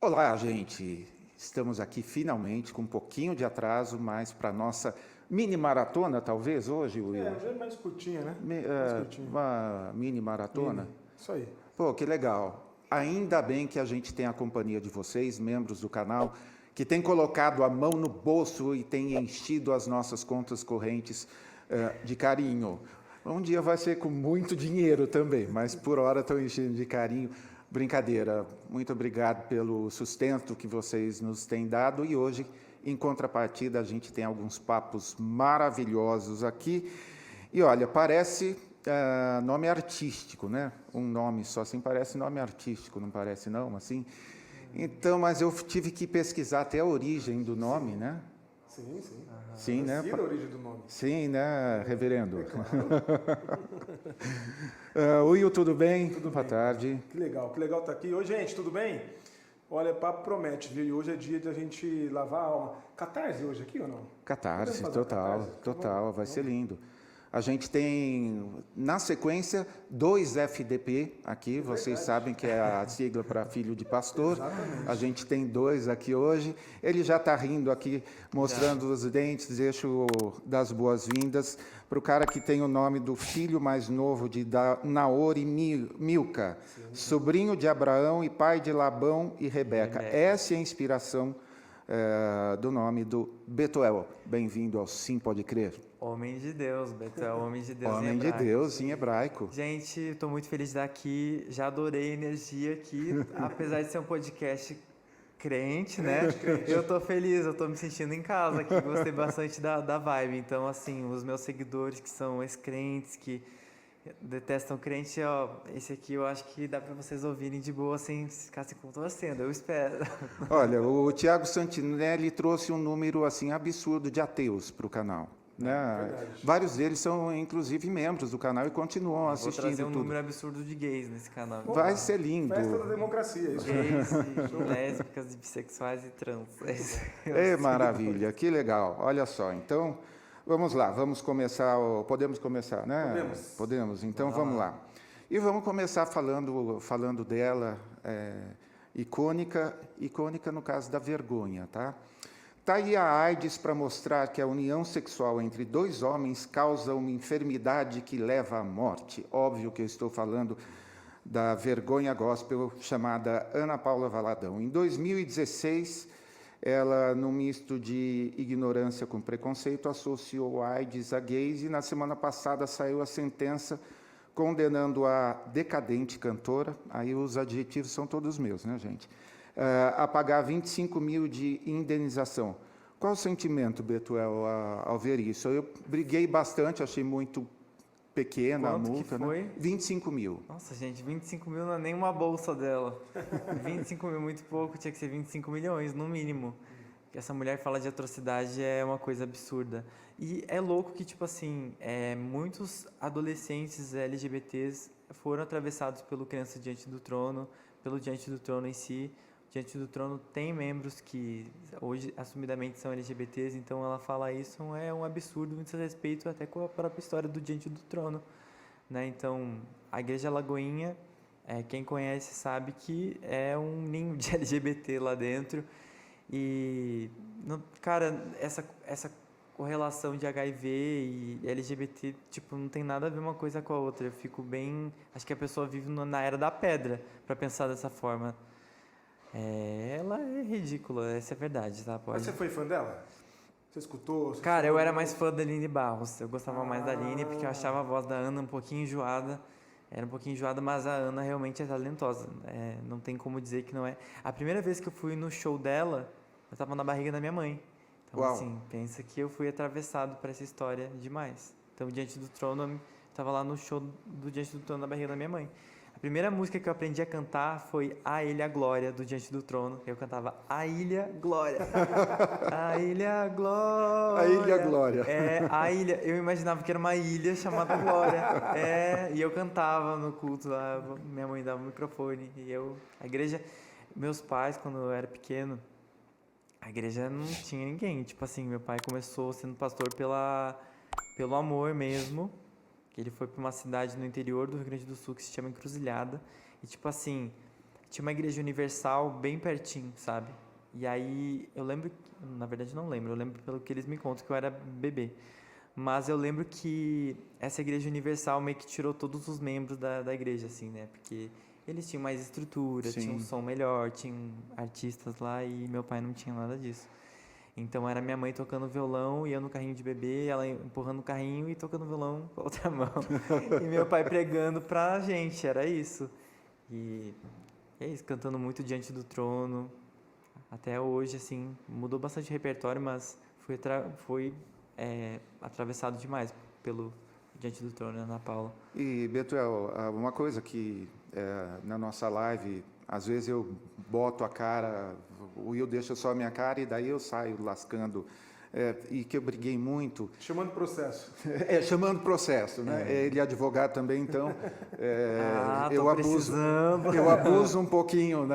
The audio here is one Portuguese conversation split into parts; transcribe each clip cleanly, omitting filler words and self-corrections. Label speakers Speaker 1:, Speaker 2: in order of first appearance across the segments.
Speaker 1: Olá, gente! Estamos aqui finalmente com um pouquinho de atraso, mas para a nossa mini maratona, talvez, hoje, Will?
Speaker 2: Já é mais curtinha, né? Mais curtinha.
Speaker 1: Uma mini maratona?
Speaker 2: Isso aí.
Speaker 1: Pô, que legal! Ainda bem que a gente tem a companhia de vocês, membros do canal, que têm colocado a mão no bolso e têm enchido as nossas contas correntes de carinho. Um dia vai ser com muito dinheiro também, mas por hora estão enchendo de carinho. Brincadeira, muito obrigado pelo sustento que vocês nos têm dado e hoje, em contrapartida, a gente tem alguns papos maravilhosos aqui. E olha, parece nome artístico, né? Um nome só assim parece nome artístico, não parece não, assim? Então, mas eu tive que pesquisar até a origem do nome, né?
Speaker 2: Sim.
Speaker 1: Sim, né?
Speaker 2: A origem do nome.
Speaker 1: Sim, né, reverendo?
Speaker 2: É claro.
Speaker 1: Will, tudo bem?
Speaker 2: Tudo
Speaker 1: Boa
Speaker 2: bem.
Speaker 1: tarde.
Speaker 2: Que legal estar aqui. Oi, gente, tudo bem? Olha, papo promete, viu? E hoje é dia de a gente lavar a alma. Catarse hoje aqui ou não?
Speaker 1: Catarse,
Speaker 2: Podemos fazer
Speaker 1: total,
Speaker 2: catarse?
Speaker 1: total, vai
Speaker 2: Vamos.
Speaker 1: ser lindo. A gente tem, na sequência, 2 FDP aqui, vocês sabem que é a sigla para filho de pastor.
Speaker 2: Exatamente.
Speaker 1: A gente tem 2 aqui hoje. Ele já está rindo aqui, mostrando os dentes, deixo das boas-vindas para o cara que tem o nome do filho mais novo de Naor e Milca, sobrinho de Abraão e pai de Labão e Rebeca. Essa é a inspiração do nome do Betuel. Bem-vindo ao Sim Pode Crer.
Speaker 3: Homem de Deus, Betuel, homem de Deus
Speaker 1: Homem
Speaker 3: em
Speaker 1: de
Speaker 3: hebraico.
Speaker 1: Deus em hebraico.
Speaker 3: Gente, estou muito feliz de estar aqui, já adorei a energia aqui, apesar de ser um podcast crente, né? Eu estou feliz, eu estou me sentindo em casa aqui, gostei bastante da vibe. Então, assim, os meus seguidores que são ex-crentes, que detestam crente, ó, esse aqui eu acho que dá para vocês ouvirem de boa sem ficar se contorcendo, eu espero.
Speaker 1: Olha, o Tiago Santinelli trouxe um número assim absurdo de ateus para o canal. Né? Vários deles são, inclusive, membros do canal e continuam assistindo.
Speaker 3: Vou trazer um
Speaker 1: tudo.
Speaker 3: número absurdo de gays nesse canal.
Speaker 1: Vai ser lindo.
Speaker 2: Festa da democracia, isso.
Speaker 3: Gays, e lésbicas, e bissexuais e trans.
Speaker 1: É maravilha, que legal. Olha só, então, vamos lá, vamos começar. Podemos começar, né? Podemos. Então, vamos lá. E vamos começar falando dela, icônica no caso da vergonha, tá? Está aí a AIDS para mostrar que a união sexual entre 2 homens causa uma enfermidade que leva à morte. Óbvio que eu estou falando da vergonha gospel chamada Ana Paula Valadão. Em 2016, ela, num misto de ignorância com preconceito, associou a AIDS a gays e na semana passada saiu a sentença condenando a decadente cantora, aí os adjetivos são todos meus, né, gente? A pagar 25 mil de indenização. Qual o sentimento, Betuel, ao ver isso? Eu briguei bastante, achei muito pequena a multa.
Speaker 3: Que foi?
Speaker 1: Né? 25 mil.
Speaker 3: Nossa, gente, 25 mil não é nem uma bolsa dela. 25 mil, muito pouco, tinha que ser 25 milhões, no mínimo. Que essa mulher fala de atrocidade é uma coisa absurda. E é louco que, tipo assim, muitos adolescentes LGBTs foram atravessados pelo Criança Diante do Trono, pelo Diante do Trono em si. Diante do Trono tem membros que hoje assumidamente são LGBTs, então ela fala isso é um absurdo, muito respeito até com a própria história do Diante do Trono, né? Então, a Igreja Lagoinha, quem conhece sabe que é um ninho de LGBT lá dentro e, cara, essa correlação de HIV e LGBT, tipo, não tem nada a ver uma coisa com a outra. Eu fico bem... Acho que a pessoa vive na era da pedra para pensar dessa forma. Ela é ridícula, essa é a verdade, tá?
Speaker 2: Mas você foi fã dela? Você escutou?
Speaker 3: Cara, eu era mais fã da Aline Barros. Eu gostava mais da Aline porque eu achava a voz da Ana um pouquinho enjoada. Era um pouquinho enjoada, mas a Ana realmente é talentosa. Não tem como dizer que não é. A primeira vez que eu fui no show dela, eu tava na barriga da minha mãe. Então,
Speaker 1: Uau.
Speaker 3: assim, pensa que eu fui atravessado por essa história demais. Então, Diante do Trono, eu tava lá no show do Diante do Trono na barriga da minha mãe. A primeira música que eu aprendi a cantar foi A Ilha Glória, do Diante do Trono. Eu cantava A Ilha Glória. A Ilha Glória.
Speaker 1: A Ilha Glória.
Speaker 3: A ilha. Eu imaginava que era uma ilha chamada Glória. E eu cantava no culto lá. Minha mãe dava o microfone. E a igreja... Meus pais, quando eu era pequeno, a igreja não tinha ninguém. Tipo assim, meu pai começou sendo pastor pelo amor mesmo. Ele foi para uma cidade no interior do Rio Grande do Sul que se chama Encruzilhada. E tipo assim, tinha uma igreja universal bem pertinho, sabe? E aí eu lembro, na verdade não lembro, eu lembro pelo que eles me contam que eu era bebê. Mas eu lembro que essa igreja universal meio que tirou todos os membros da igreja, assim, né? Porque eles tinham mais estrutura, tinham um som melhor, tinham artistas lá e meu pai não tinha nada disso. Então era minha mãe tocando violão e eu no carrinho de bebê, ela empurrando o carrinho e tocando violão com a outra mão. E meu pai pregando pra gente, era isso. E é isso, cantando muito Diante do Trono. Até hoje, assim, mudou bastante o repertório, mas foi atravessado demais pelo Diante do Trono, Ana Paula.
Speaker 1: E, Betuel, uma coisa que na nossa live, às vezes eu boto a cara, o Will deixa só a minha cara e daí eu saio lascando, e que eu briguei muito.
Speaker 2: Chamando processo.
Speaker 1: Chamando processo, né? Ele é advogado também, então eu abuso um pouquinho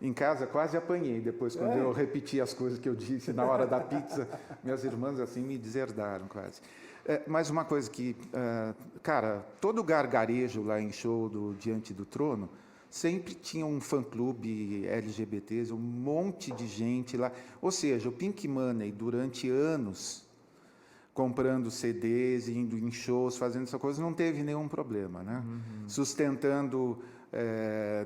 Speaker 1: em casa, quase apanhei depois, quando eu repeti as coisas que eu disse na hora da pizza. Minhas irmãs, assim, me deserdaram quase. Mas uma coisa que, cara, todo gargarejo lá em show do Diante do Trono, sempre tinha um fã-clube LGBTs, um monte de gente lá. Ou seja, o Pink Money, durante anos, comprando CDs, indo em shows, fazendo essa coisa, não teve nenhum problema, né? Sustentando,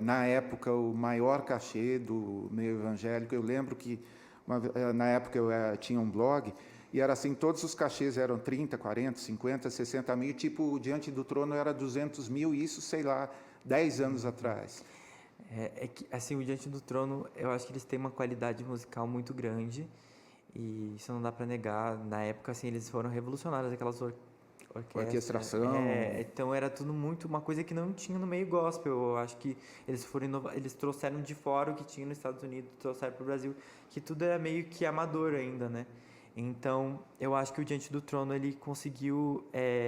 Speaker 1: na época, o maior cachê do meio evangélico. Eu lembro que, na época, eu tinha um blog, e era assim, todos os cachês eram 30, 40, 50, 60 mil, tipo, o Diante do Trono era 200 mil, e isso, sei lá, 10 anos atrás.
Speaker 3: Que, assim, o Diante do Trono, eu acho que eles têm uma qualidade musical muito grande, e isso não dá para negar. Na época, assim, eles foram revolucionários, aquelas
Speaker 1: orquestração.
Speaker 3: Então era tudo muito uma coisa que não tinha no meio gospel. Eu acho que eles trouxeram de fora o que tinha nos Estados Unidos, trouxeram para o Brasil, que tudo era meio que amador ainda, né? Então, eu acho que o Diante do Trono ele conseguiu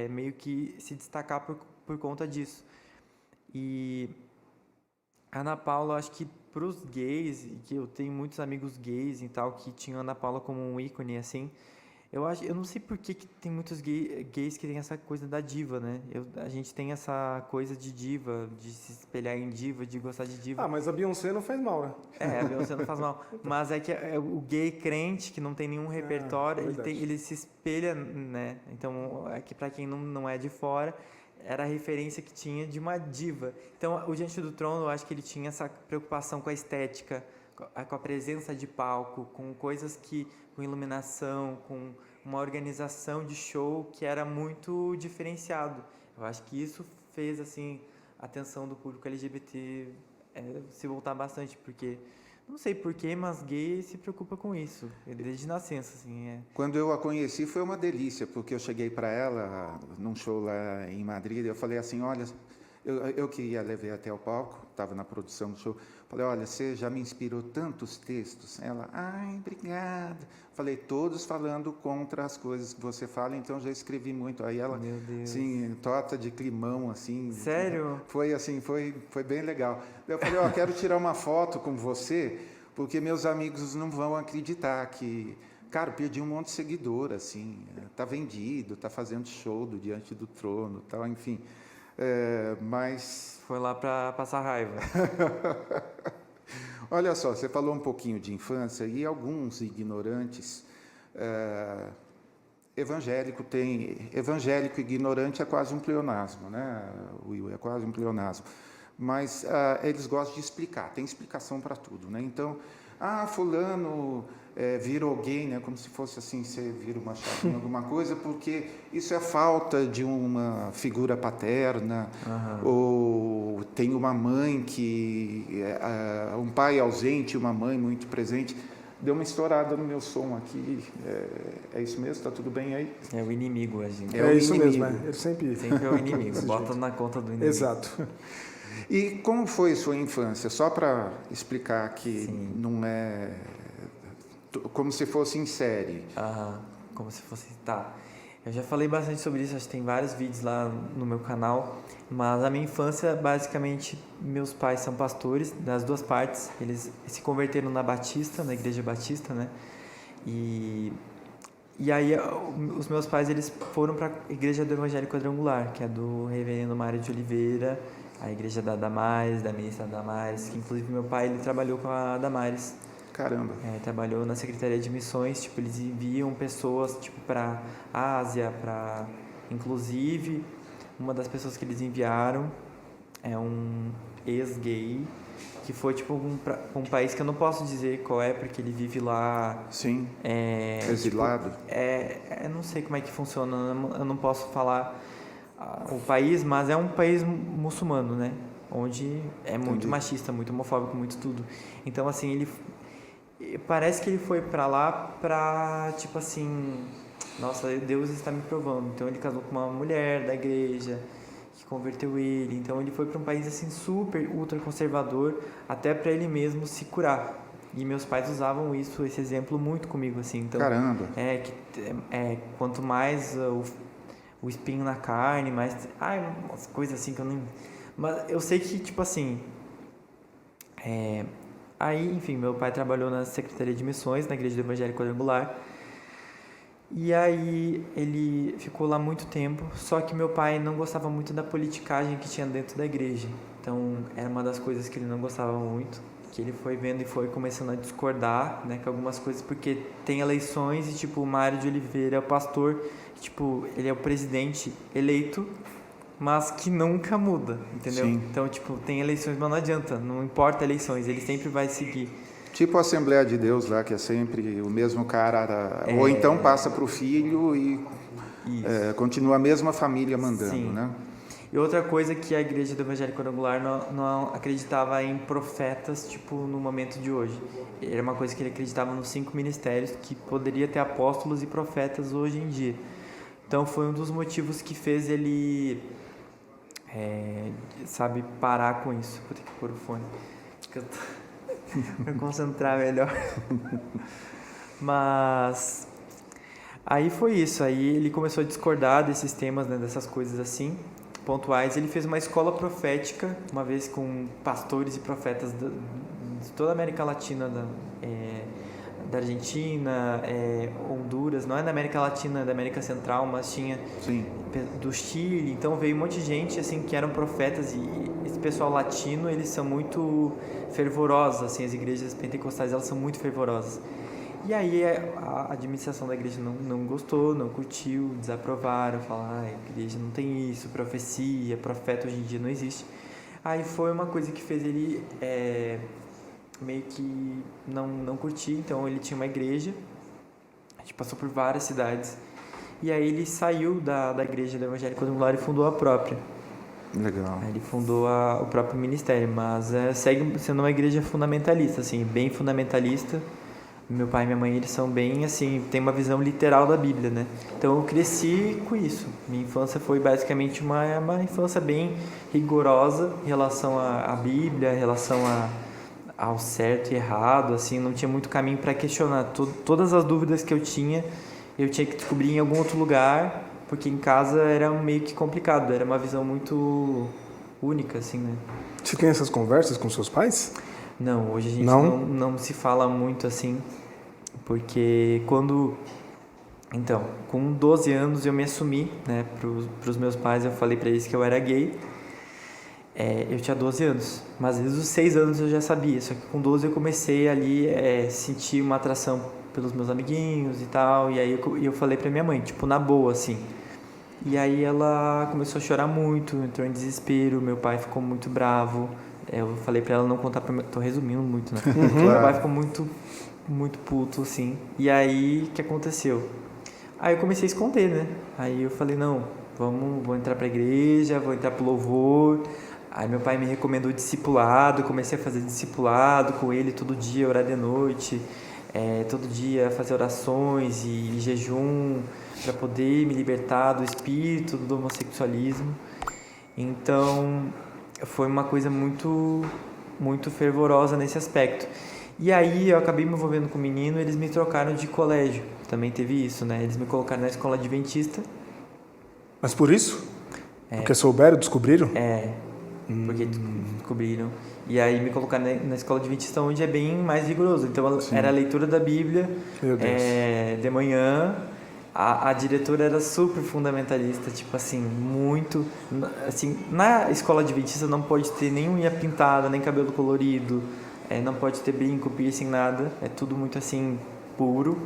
Speaker 3: meio que se destacar por conta disso. E a Ana Paula, acho que para os gays, que eu tenho muitos amigos gays e tal, que tinham a Ana Paula como um ícone, assim, eu não sei por que tem muitos gays que tem essa coisa da diva, né? A gente tem essa coisa de diva, de se espelhar em diva, de gostar de diva.
Speaker 2: Mas a Beyoncé não faz mal, né?
Speaker 3: A Beyoncé não faz mal. Mas é que o gay crente, que não tem nenhum repertório, ele se espelha, né? Então, é que para quem não é de fora, era a referência que tinha de uma diva. Então, o Diante do Trono, eu acho que ele tinha essa preocupação com a estética, com a presença de palco, com coisas com iluminação, com uma organização de show que era muito diferenciado. Eu acho que isso fez, assim, a atenção do público LGBT se voltar bastante, porque não sei porquê, mas gay se preocupa com isso, desde nascença, assim.
Speaker 1: Quando eu a conheci foi uma delícia, porque eu cheguei para ela num show lá em Madrid, eu falei assim, olha, eu queria levar até o palco, estava na produção do show, falei, olha, você já me inspirou tantos textos. Ela, ai, obrigada. Falei, todos falando contra as coisas que você fala, então já escrevi muito. Aí ela, assim, torta de climão, assim.
Speaker 3: Sério?
Speaker 1: Foi assim, foi bem legal. Eu falei, quero tirar uma foto com você, porque meus amigos não vão acreditar que... Cara, perdi um monte de seguidor, assim, tá vendido, tá fazendo show do Diante do Trono, tal, enfim. Mas...
Speaker 3: Foi lá para passar raiva.
Speaker 1: Olha só, você falou um pouquinho de infância e alguns ignorantes... Evangélico e ignorante é quase um pleonasmo, né, Will? É quase um pleonasmo. Mas eles gostam de explicar, tem explicação para tudo, né? Então, fulano virou gay, né? Como se fosse assim, você vira uma chavinha, alguma coisa, porque isso é falta de uma figura paterna, ou tem uma mãe um pai ausente, uma mãe muito presente. Deu uma estourada no meu som aqui. É isso mesmo? Está tudo bem aí?
Speaker 3: É o inimigo, a gente.
Speaker 2: É isso mesmo, Ele sempre
Speaker 3: é o inimigo. Bota na conta do inimigo.
Speaker 2: Exato.
Speaker 1: E como foi sua infância? Só para explicar que não é como se fosse em série.
Speaker 3: Como se fosse... Tá. Eu já falei bastante sobre isso, acho que tem vários vídeos lá no meu canal, mas a minha infância, basicamente, meus pais são pastores das duas partes, eles se converteram na Igreja Batista, né? E aí os meus pais, eles foram para a Igreja do Evangelho Quadrangular, que é do reverendo Mário de Oliveira, a igreja da Damares, da ministra Damares, que inclusive meu pai ele trabalhou com a Damares.
Speaker 1: Caramba.
Speaker 3: Trabalhou na Secretaria de Missões, tipo, eles enviam pessoas, tipo, para Ásia, para... Inclusive, uma das pessoas que eles enviaram é um ex-gay, que foi, tipo, um país que eu não posso dizer qual é, porque ele vive lá...
Speaker 1: Sim, exilado.
Speaker 3: Tipo, eu não sei como é que funciona, eu não posso falar o país, mas é um país muçulmano, né? Onde é muito machista, muito homofóbico, muito tudo. Então, assim, parece que ele foi pra lá pra, tipo assim, nossa, Deus está me provando. Então ele casou com uma mulher da igreja que converteu ele. Então ele foi pra um país assim super ultra conservador, até pra ele mesmo se curar. E meus pais usavam esse exemplo muito comigo assim. Então,
Speaker 1: caramba.
Speaker 3: Quanto mais o espinho na carne, mais umas coisas assim que eu nem... Mas eu sei que tipo assim, aí, enfim, meu pai trabalhou na Secretaria de Missões, na Igreja do Evangelho Quadrangular. E aí ele ficou lá muito tempo, só que meu pai não gostava muito da politicagem que tinha dentro da igreja. Então, era uma das coisas que ele não gostava muito, que ele foi vendo e foi começando a discordar, né, com algumas coisas, porque tem eleições e, tipo, o Mário de Oliveira é o pastor, tipo, ele é o presidente eleito, mas que nunca muda, entendeu?
Speaker 1: Sim.
Speaker 3: Então, tipo, tem eleições, mas não adianta, não importa eleições, ele sempre vai seguir.
Speaker 1: Tipo a Assembleia de Deus lá, que é sempre o mesmo cara, ou então passa para o filho e continua a mesma família mandando,
Speaker 3: Sim.
Speaker 1: né?
Speaker 3: E outra coisa que a Igreja do Evangelho Quadrangular não acreditava em profetas, tipo, no momento de hoje. Era uma coisa que ele acreditava nos 5 ministérios, que poderia ter apóstolos e profetas hoje em dia. Então, foi um dos motivos que fez ele... parar com isso. Vou ter que pôr o fone. Pra concentrar melhor. Mas aí foi isso. Aí ele começou a discordar desses temas, né, dessas coisas assim, pontuais. Ele fez uma escola profética, uma vez com pastores e profetas de toda a América Latina, da Argentina, Honduras, não é da América Latina, é da América Central, mas tinha do Chile. Então veio um monte de gente assim que eram profetas, e esse pessoal latino, eles são muito fervorosos, assim, as igrejas pentecostais, elas são muito fervorosas. E aí a administração da igreja não gostou, não curtiu, desaprovaram, falaram, a igreja não tem isso, profecia, profeta hoje em dia não existe. Aí foi uma coisa que fez ele meio que não curtir. Então ele tinha uma igreja, a gente passou por várias cidades, e aí ele saiu da igreja do Evangelho Quadrangular e fundou a própria.
Speaker 1: Legal.
Speaker 3: Aí ele fundou o próprio ministério, mas segue sendo uma igreja fundamentalista, assim, bem fundamentalista. Meu pai e minha mãe, eles são bem, assim, tem uma visão literal da Bíblia, né? Então eu cresci com isso. Minha infância foi basicamente uma infância bem rigorosa em relação à Bíblia, em relação ao certo e errado, assim, não tinha muito caminho para questionar. Todas as dúvidas que eu tinha que descobrir em algum outro lugar, porque em casa era meio que complicado, era uma visão muito única, assim, né?
Speaker 2: Você tem essas conversas com seus pais?
Speaker 3: Não, hoje a gente não se fala muito assim, porque então, com 12 anos eu me assumi, né, pros meus pais, eu falei pra eles que eu era gay. Eu tinha 12 anos, mas desde os 6 anos eu já sabia, só que com 12 eu comecei ali sentir uma atração pelos meus amiguinhos e tal, e aí eu falei pra minha mãe, tipo, na boa, assim. E aí ela começou a chorar muito, entrou em desespero, meu pai ficou muito bravo. Eu falei pra ela não contar pra mim, tô resumindo muito, né? Meu pai ficou muito, muito puto, assim. E aí, o que aconteceu? Aí eu comecei a esconder, né? Aí eu falei, não, vou entrar pra igreja, vou entrar pro louvor. Aí meu pai me recomendou discipulado, comecei a fazer discipulado com ele todo dia, orar de noite. Todo dia fazer orações e jejum para poder me libertar do espírito do homossexualismo. Então foi uma coisa muito muito fervorosa nesse aspecto. E aí eu acabei me envolvendo com o menino, eles me trocaram de colégio. Também teve isso, né? Eles me colocaram na escola adventista.
Speaker 2: Mas por isso? Porque souberam, descobriram?
Speaker 3: Porque descobriram. E aí me colocaram na escola adventista, onde é bem mais rigoroso. Então era a leitura da Bíblia de manhã, A diretora era super fundamentalista, tipo assim, muito... Assim, na escola adventista não pode ter nem unha pintada, nem cabelo colorido, não pode ter brinco, piercing, nada. É tudo muito assim, puro.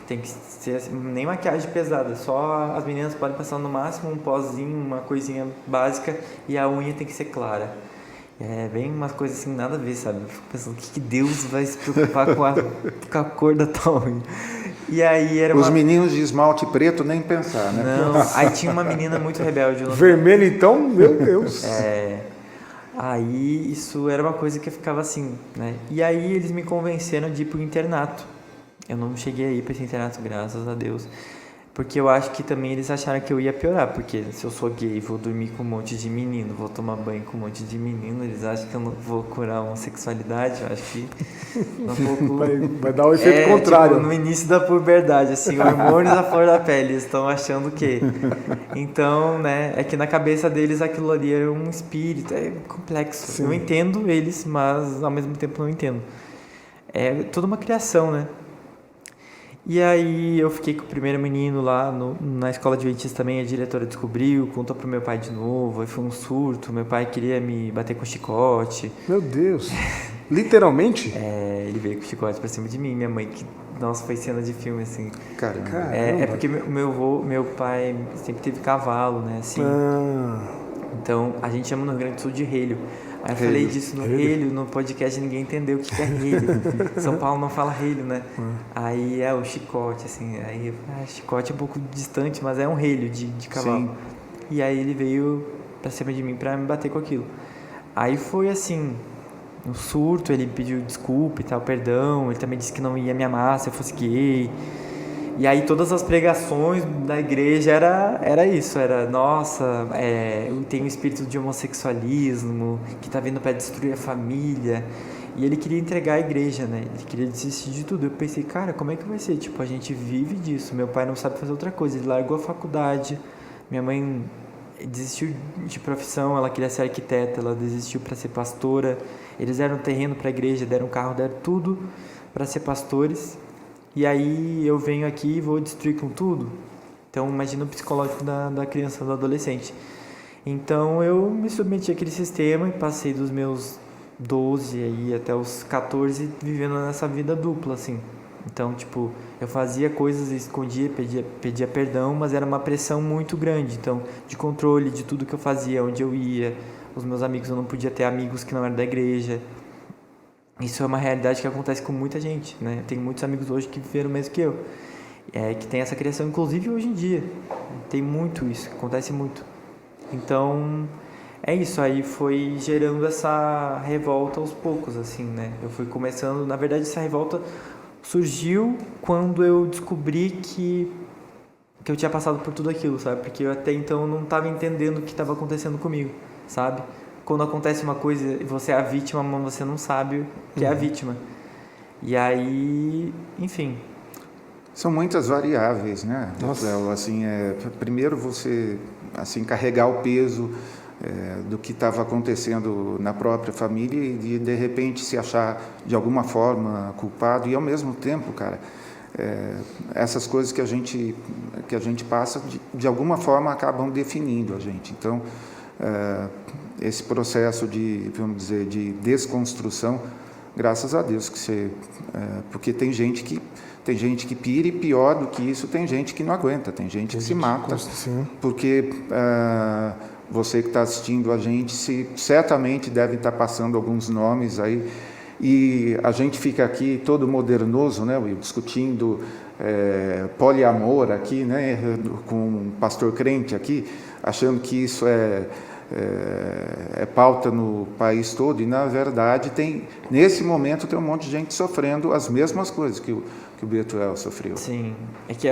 Speaker 3: Tem que ser assim, nem maquiagem pesada, só as meninas podem passar no máximo um pozinho, uma coisinha básica, e a unha tem que ser clara. Bem umas coisas assim, nada a ver, sabe? Eu fico pensando, o que Deus vai se preocupar com a cor da tua unha? E aí era
Speaker 1: Os meninos de esmalte preto nem pensar, né?
Speaker 3: Não, aí tinha uma menina muito rebelde.
Speaker 2: Vermelho então, meu Deus.
Speaker 3: Aí isso era uma coisa que eu ficava assim, né? E aí eles me convenceram de ir pro internato. Eu não cheguei a ir pra esse internato, graças a Deus. Porque eu acho que também eles acharam que eu ia piorar. Porque se eu sou gay, vou dormir com um monte de menino, vou tomar banho com um monte de menino, eles acham que eu não vou curar a homossexualidade. Eu acho que um pouco...
Speaker 2: vai dar o efeito contrário.
Speaker 3: Tipo, no início da puberdade, assim, hormônios à flor da pele, eles estão achando que... Então, né, é que na cabeça deles aquilo ali era um espírito, é complexo. Sim. Eu entendo eles, mas ao mesmo tempo não entendo. É toda uma criação, né? E aí eu fiquei com o primeiro menino lá na escola adventista também, a diretora descobriu, contou pro meu pai de novo, aí foi um surto, meu pai queria me bater com chicote.
Speaker 2: Meu Deus, literalmente?
Speaker 3: Ele veio com chicote pra cima de mim, minha mãe, que, nossa, foi cena de filme, assim.
Speaker 1: Caramba.
Speaker 3: É porque meu pai sempre teve cavalo, né, assim. Então, a gente chama no Rio Grande do Sul de relho. Aí eu falei disso no relho, no podcast ninguém entendeu o que é relho. São Paulo não fala relho, né? Aí o chicote, assim. Aí chicote é um pouco distante, mas é um relho de cavalo. Sim. E aí ele veio pra cima de mim pra me bater com aquilo. Aí foi assim, um surto, ele pediu desculpa e tal, perdão. Ele também disse que não ia me amar se eu fosse gay. E aí todas as pregações da igreja era isso, era, nossa, eu tenho um espírito de homossexualismo, que tá vindo para destruir a família. E ele queria entregar a igreja, né? Ele queria desistir de tudo. Eu pensei, cara, como é que vai ser? Tipo, a gente vive disso, meu pai não sabe fazer outra coisa, ele largou a faculdade, minha mãe desistiu de profissão, ela queria ser arquiteta, ela desistiu para ser pastora. Eles deram terreno para a igreja, deram carro, deram tudo para ser pastores. E aí eu venho aqui e vou destruir com tudo. Então imagina o psicológico da criança, do adolescente. Então eu me submeti àquele sistema e passei dos meus 12 aí até os 14 vivendo nessa vida dupla, assim. Então, tipo, eu fazia coisas, escondia, pedia perdão, mas era uma pressão muito grande. Então, de controle de tudo que eu fazia, onde eu ia, os meus amigos, eu não podia ter amigos que não eram da igreja. Isso é uma realidade que acontece com muita gente, né? Eu tenho muitos amigos hoje que viveram o mesmo que eu. Que tem essa criação, inclusive hoje em dia. Tem muito isso, acontece muito. Então, é isso. Aí foi gerando essa revolta aos poucos, assim, né? Eu fui começando... Na verdade, essa revolta surgiu quando eu descobri que eu tinha passado por tudo aquilo, sabe? Porque eu até então não estava entendendo o que estava acontecendo comigo, sabe? Quando acontece uma coisa e você é a vítima, mas você não sabe o que é a vítima. E aí, enfim.
Speaker 1: São muitas variáveis, né? Nossa. Assim, primeiro você assim, carregar o peso do que estava acontecendo na própria família e de repente se achar de alguma forma culpado e ao mesmo tempo, cara, essas coisas que a gente passa de alguma forma acabam definindo a gente. Então, esse processo de, vamos dizer, de desconstrução, graças a Deus que você, porque tem gente que pira e pior do que isso, tem gente que não aguenta, tem gente que se mata, porque você que está assistindo a gente, certamente deve estar passando alguns nomes aí, e a gente fica aqui todo modernoso, né, Will, discutindo poliamor aqui, né, com um pastor crente aqui, achando que isso é pauta no país todo, e na verdade nesse momento tem um monte de gente sofrendo as mesmas coisas que o Betuel sofreu.
Speaker 3: Sim, é que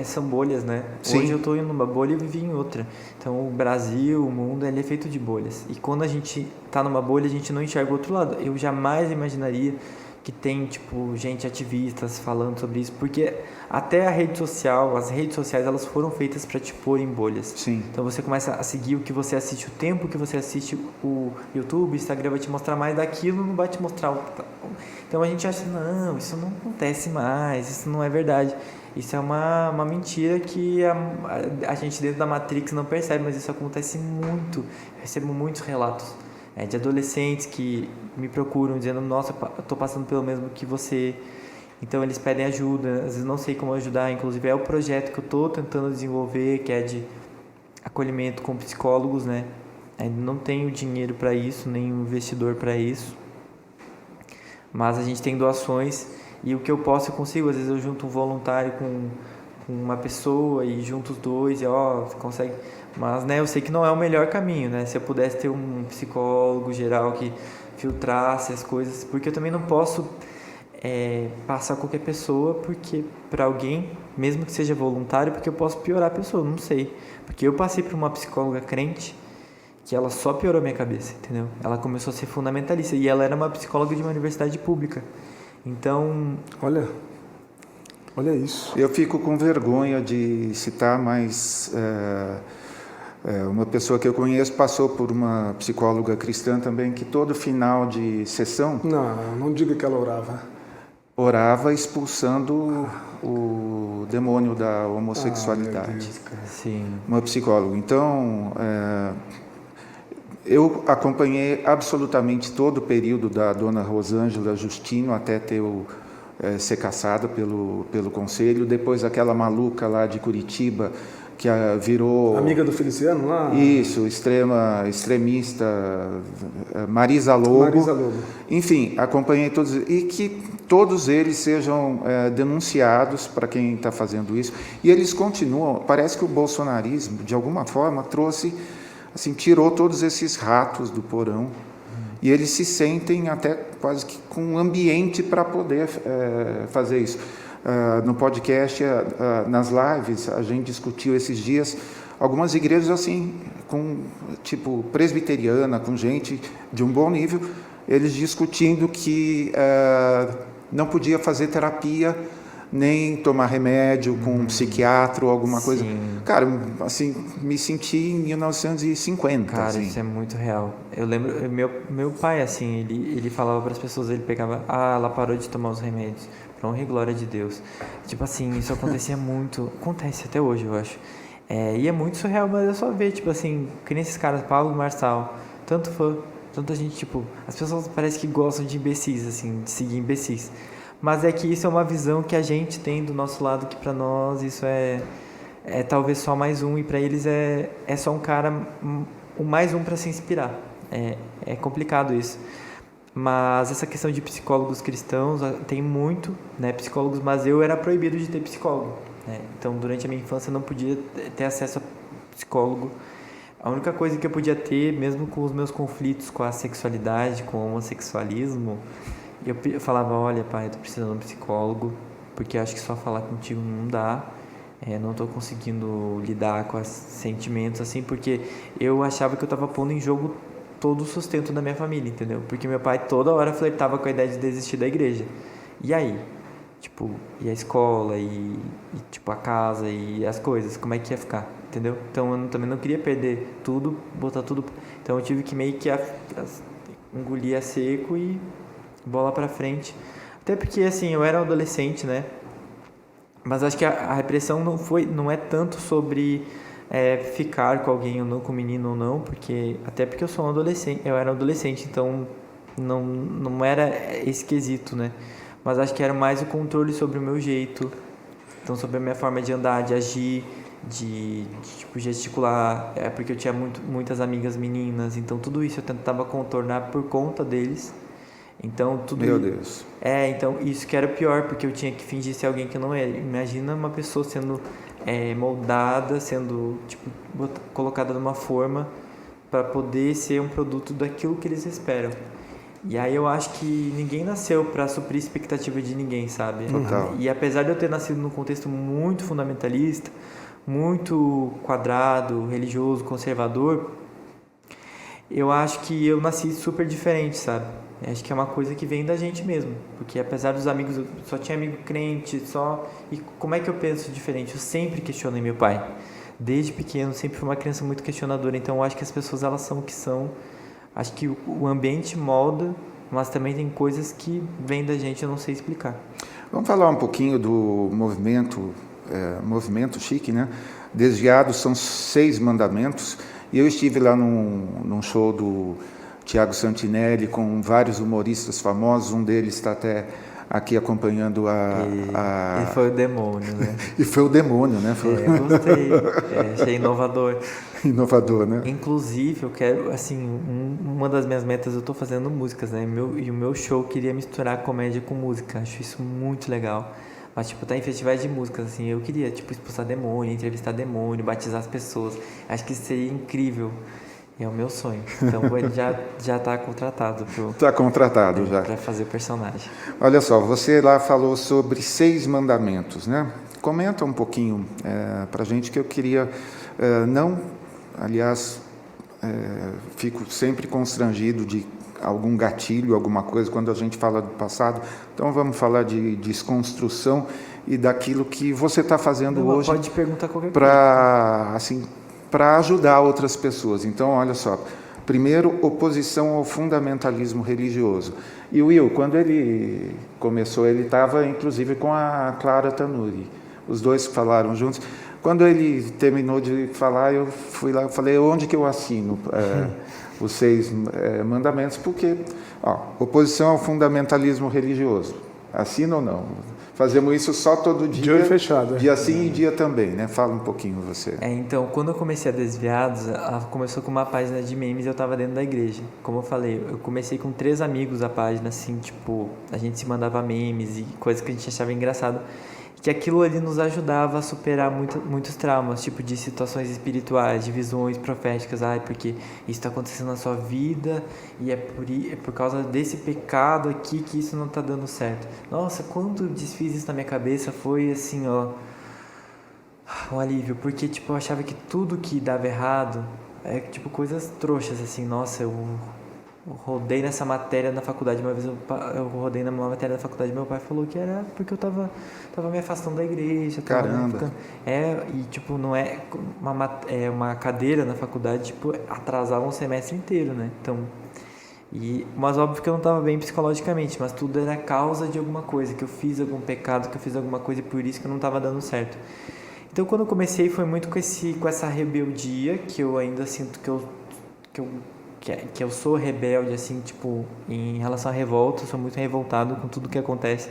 Speaker 3: são bolhas, né?
Speaker 1: Sim.
Speaker 3: Hoje eu estou em uma bolha e vivi em outra. Então o Brasil, o mundo, ele é feito de bolhas. E quando a gente está numa bolha, a gente não enxerga o outro lado. Eu jamais imaginaria que tem, tipo, gente ativistas falando sobre isso, porque até as redes sociais, elas foram feitas para te pôr em bolhas.
Speaker 1: Sim.
Speaker 3: Então você começa a seguir o que você assiste, o tempo que você assiste o YouTube, o Instagram vai te mostrar mais daquilo, não vai te mostrar o... Então a gente acha, não, isso não acontece mais, isso não é verdade. Isso é uma mentira que a gente dentro da Matrix não percebe, mas isso acontece muito. Eu recebo muitos relatos de adolescentes que me procuram dizendo, nossa, eu estou passando pelo mesmo que você. Então eles pedem ajuda, às vezes não sei como ajudar, inclusive é o projeto que eu estou tentando desenvolver, que é de acolhimento com psicólogos, né? Ainda não tenho dinheiro para isso, nem investidor para isso, mas a gente tem doações e o que eu posso eu consigo. Às vezes eu junto um voluntário com uma pessoa e junto os dois e você consegue. Mas, né, eu sei que não é o melhor caminho, né? Se eu pudesse ter um psicólogo geral que filtrasse as coisas, porque eu também não posso passar qualquer pessoa porque para alguém, mesmo que seja voluntário, porque eu posso piorar a pessoa, não sei. Porque eu passei por uma psicóloga crente que ela só piorou a minha cabeça, entendeu? Ela começou a ser fundamentalista e ela era uma psicóloga de uma universidade pública. Então...
Speaker 2: Olha isso.
Speaker 1: Eu fico com vergonha de citar, mas uma pessoa que eu conheço passou por uma psicóloga cristã também, que todo final de sessão...
Speaker 2: Não diga que ela
Speaker 1: orava expulsando o demônio da homossexualidade.
Speaker 2: Meu Deus, cara.
Speaker 3: Sim.
Speaker 1: Uma psicóloga. Então, eu acompanhei absolutamente todo o período da dona Rosângela Justino até ser caçada pelo conselho. Depois aquela maluca lá de Curitiba que virou...
Speaker 2: Amiga do Feliciano lá?
Speaker 1: Isso, extremista, Marisa Lobo. Enfim, acompanhei todos. E que todos eles sejam denunciados para quem está fazendo isso. E eles continuam. Parece que o bolsonarismo, de alguma forma, trouxe, assim, tirou todos esses ratos do porão. E eles se sentem até quase que com um ambiente para poder fazer isso. No podcast, nas lives, a gente discutiu esses dias algumas igrejas assim, tipo presbiteriana, com gente de um bom nível, eles discutindo que não podia fazer terapia nem tomar remédio com um psiquiatra ou alguma coisa. Cara, assim, me senti em 1950.
Speaker 3: Cara,
Speaker 1: assim.
Speaker 3: isso é muito real. Eu lembro, meu pai, assim, ele falava para as pessoas, ele pegava, ela parou de tomar os remédios, pra honra e glória de Deus. Tipo assim, isso acontecia muito, acontece até hoje, eu acho. E é muito surreal, mas é só ver, tipo assim, que nem esses caras, Pablo Marçal, tanto fã, tanta gente, tipo, as pessoas parecem que gostam de imbecis, assim, de seguir imbecis. Mas é que isso é uma visão que a gente tem do nosso lado, que para nós isso é talvez só mais um, e para eles é só um cara, mais um para se inspirar. É complicado isso. Mas essa questão de psicólogos cristãos, tem muito, né, psicólogos, mas eu era proibido de ter psicólogo. Né? Então, durante a minha infância, eu não podia ter acesso a psicólogo. A única coisa que eu podia ter, mesmo com os meus conflitos com a sexualidade, com o homossexualismo, eu falava, olha, pai, eu tô precisando de um psicólogo, porque acho que só falar contigo não dá, não estou conseguindo lidar com os sentimentos, assim, porque eu achava que eu estava pondo em jogo todo o sustento da minha família, entendeu? Porque meu pai toda hora flertava com a ideia de desistir da igreja. E aí? Tipo, e a escola, e tipo, a casa, e as coisas, como é que ia ficar, entendeu? Então, eu também não queria perder tudo, botar tudo... Então, eu tive que meio que engolir a seco e bola pra frente. Até porque, assim, eu era um adolescente, né? Mas acho que a repressão não é tanto sobre ficar com alguém ou não, com um menino ou não, até porque eu sou um adolescente, eu era um adolescente, então não era esse quesito, né? Mas acho que era mais o controle sobre o meu jeito, então sobre a minha forma de andar, de agir, de tipo, gesticular, porque eu tinha muitas amigas meninas, então tudo isso eu tentava contornar por conta deles. Então,
Speaker 1: Meu Deus.
Speaker 3: Então isso que era pior, porque eu tinha que fingir ser alguém que eu não era. Imagina uma pessoa sendo moldada, sendo tipo, colocada numa forma para poder ser um produto daquilo que eles esperam. E aí eu acho que ninguém nasceu para suprir a expectativa de ninguém, sabe?
Speaker 1: Total.
Speaker 3: E apesar de eu ter nascido num contexto muito fundamentalista, muito quadrado, religioso, conservador, eu acho que eu nasci super diferente, sabe? Acho que é uma coisa que vem da gente mesmo, porque apesar dos amigos, eu só tinha amigo crente, e como é que eu penso diferente? Eu sempre questionei meu pai. Desde pequeno, sempre fui uma criança muito questionadora, então eu acho que as pessoas, elas são o que são. Acho que o ambiente molda, mas também tem coisas que vêm da gente, eu não sei explicar.
Speaker 1: Vamos falar um pouquinho do movimento chique, né? Desviados são 6 mandamentos, e eu estive lá num show do Tiago Santinelli com vários humoristas famosos, um deles está até aqui acompanhando
Speaker 3: E foi o demônio, né?
Speaker 1: E foi o demônio, né?
Speaker 3: Gostei, achei inovador.
Speaker 1: Inovador, né?
Speaker 3: Inclusive, eu quero, assim, uma das minhas metas, eu tô fazendo músicas, né? E o meu show queria misturar comédia com música, acho isso muito legal. Mas, tipo, tá em festivais de músicas, assim, eu queria, tipo, expulsar demônio, entrevistar demônio, batizar as pessoas. Acho que isso seria incrível. É o meu sonho. Então, ele já tá contratado.
Speaker 1: Está contratado já.
Speaker 3: Para fazer o personagem.
Speaker 1: Olha só, você lá falou sobre 6 mandamentos, né? Comenta um pouquinho para a gente que eu queria aliás, fico sempre constrangido de algum gatilho, alguma coisa, quando a gente fala do passado. Então, vamos falar de desconstrução e daquilo que você está fazendo hoje.
Speaker 3: Pode perguntar qualquer coisa.
Speaker 1: Para ajudar outras pessoas. Então, olha só. Primeiro, oposição ao fundamentalismo religioso. E o Will, quando ele começou, ele estava, inclusive, com a Clara Tanuri. Os dois falaram juntos. Quando ele terminou de falar, eu fui lá e falei, onde que eu assino os 6 mandamentos? Porque, oposição ao fundamentalismo religioso. Assina ou não? Fazemos isso só todo dia.
Speaker 2: De olho fechado.
Speaker 1: Dia sim e dia também, né? Fala um pouquinho você.
Speaker 3: Então, quando eu comecei a Desviados, começou com uma página de memes e eu tava dentro da igreja. Como eu falei, eu comecei com 3 amigos a página, assim, tipo, a gente se mandava memes e coisas que a gente achava engraçado. Que aquilo ali nos ajudava a superar muitos traumas, tipo de situações espirituais, de visões proféticas, porque isso está acontecendo na sua vida e é por causa desse pecado aqui que isso não está dando certo. Nossa, quando eu desfiz isso na minha cabeça foi assim, um alívio, porque tipo eu achava que tudo que dava errado tipo coisas trouxas, assim, nossa, eu rodei nessa matéria na faculdade, uma vez eu rodei numa matéria da faculdade, meu pai falou que era porque eu tava me afastando da igreja.
Speaker 1: Caramba.
Speaker 3: E tipo, não é uma cadeira na faculdade, tipo, atrasava um semestre inteiro, né? Então, mas óbvio que eu não estava bem psicologicamente, mas tudo era causa de alguma coisa, que eu fiz algum pecado, que eu fiz alguma coisa e por isso que eu não estava dando certo. Então, quando eu comecei, foi muito com essa rebeldia, que eu ainda sinto que eu sou rebelde, assim, tipo, em relação à revolta, eu sou muito revoltado com tudo que acontece,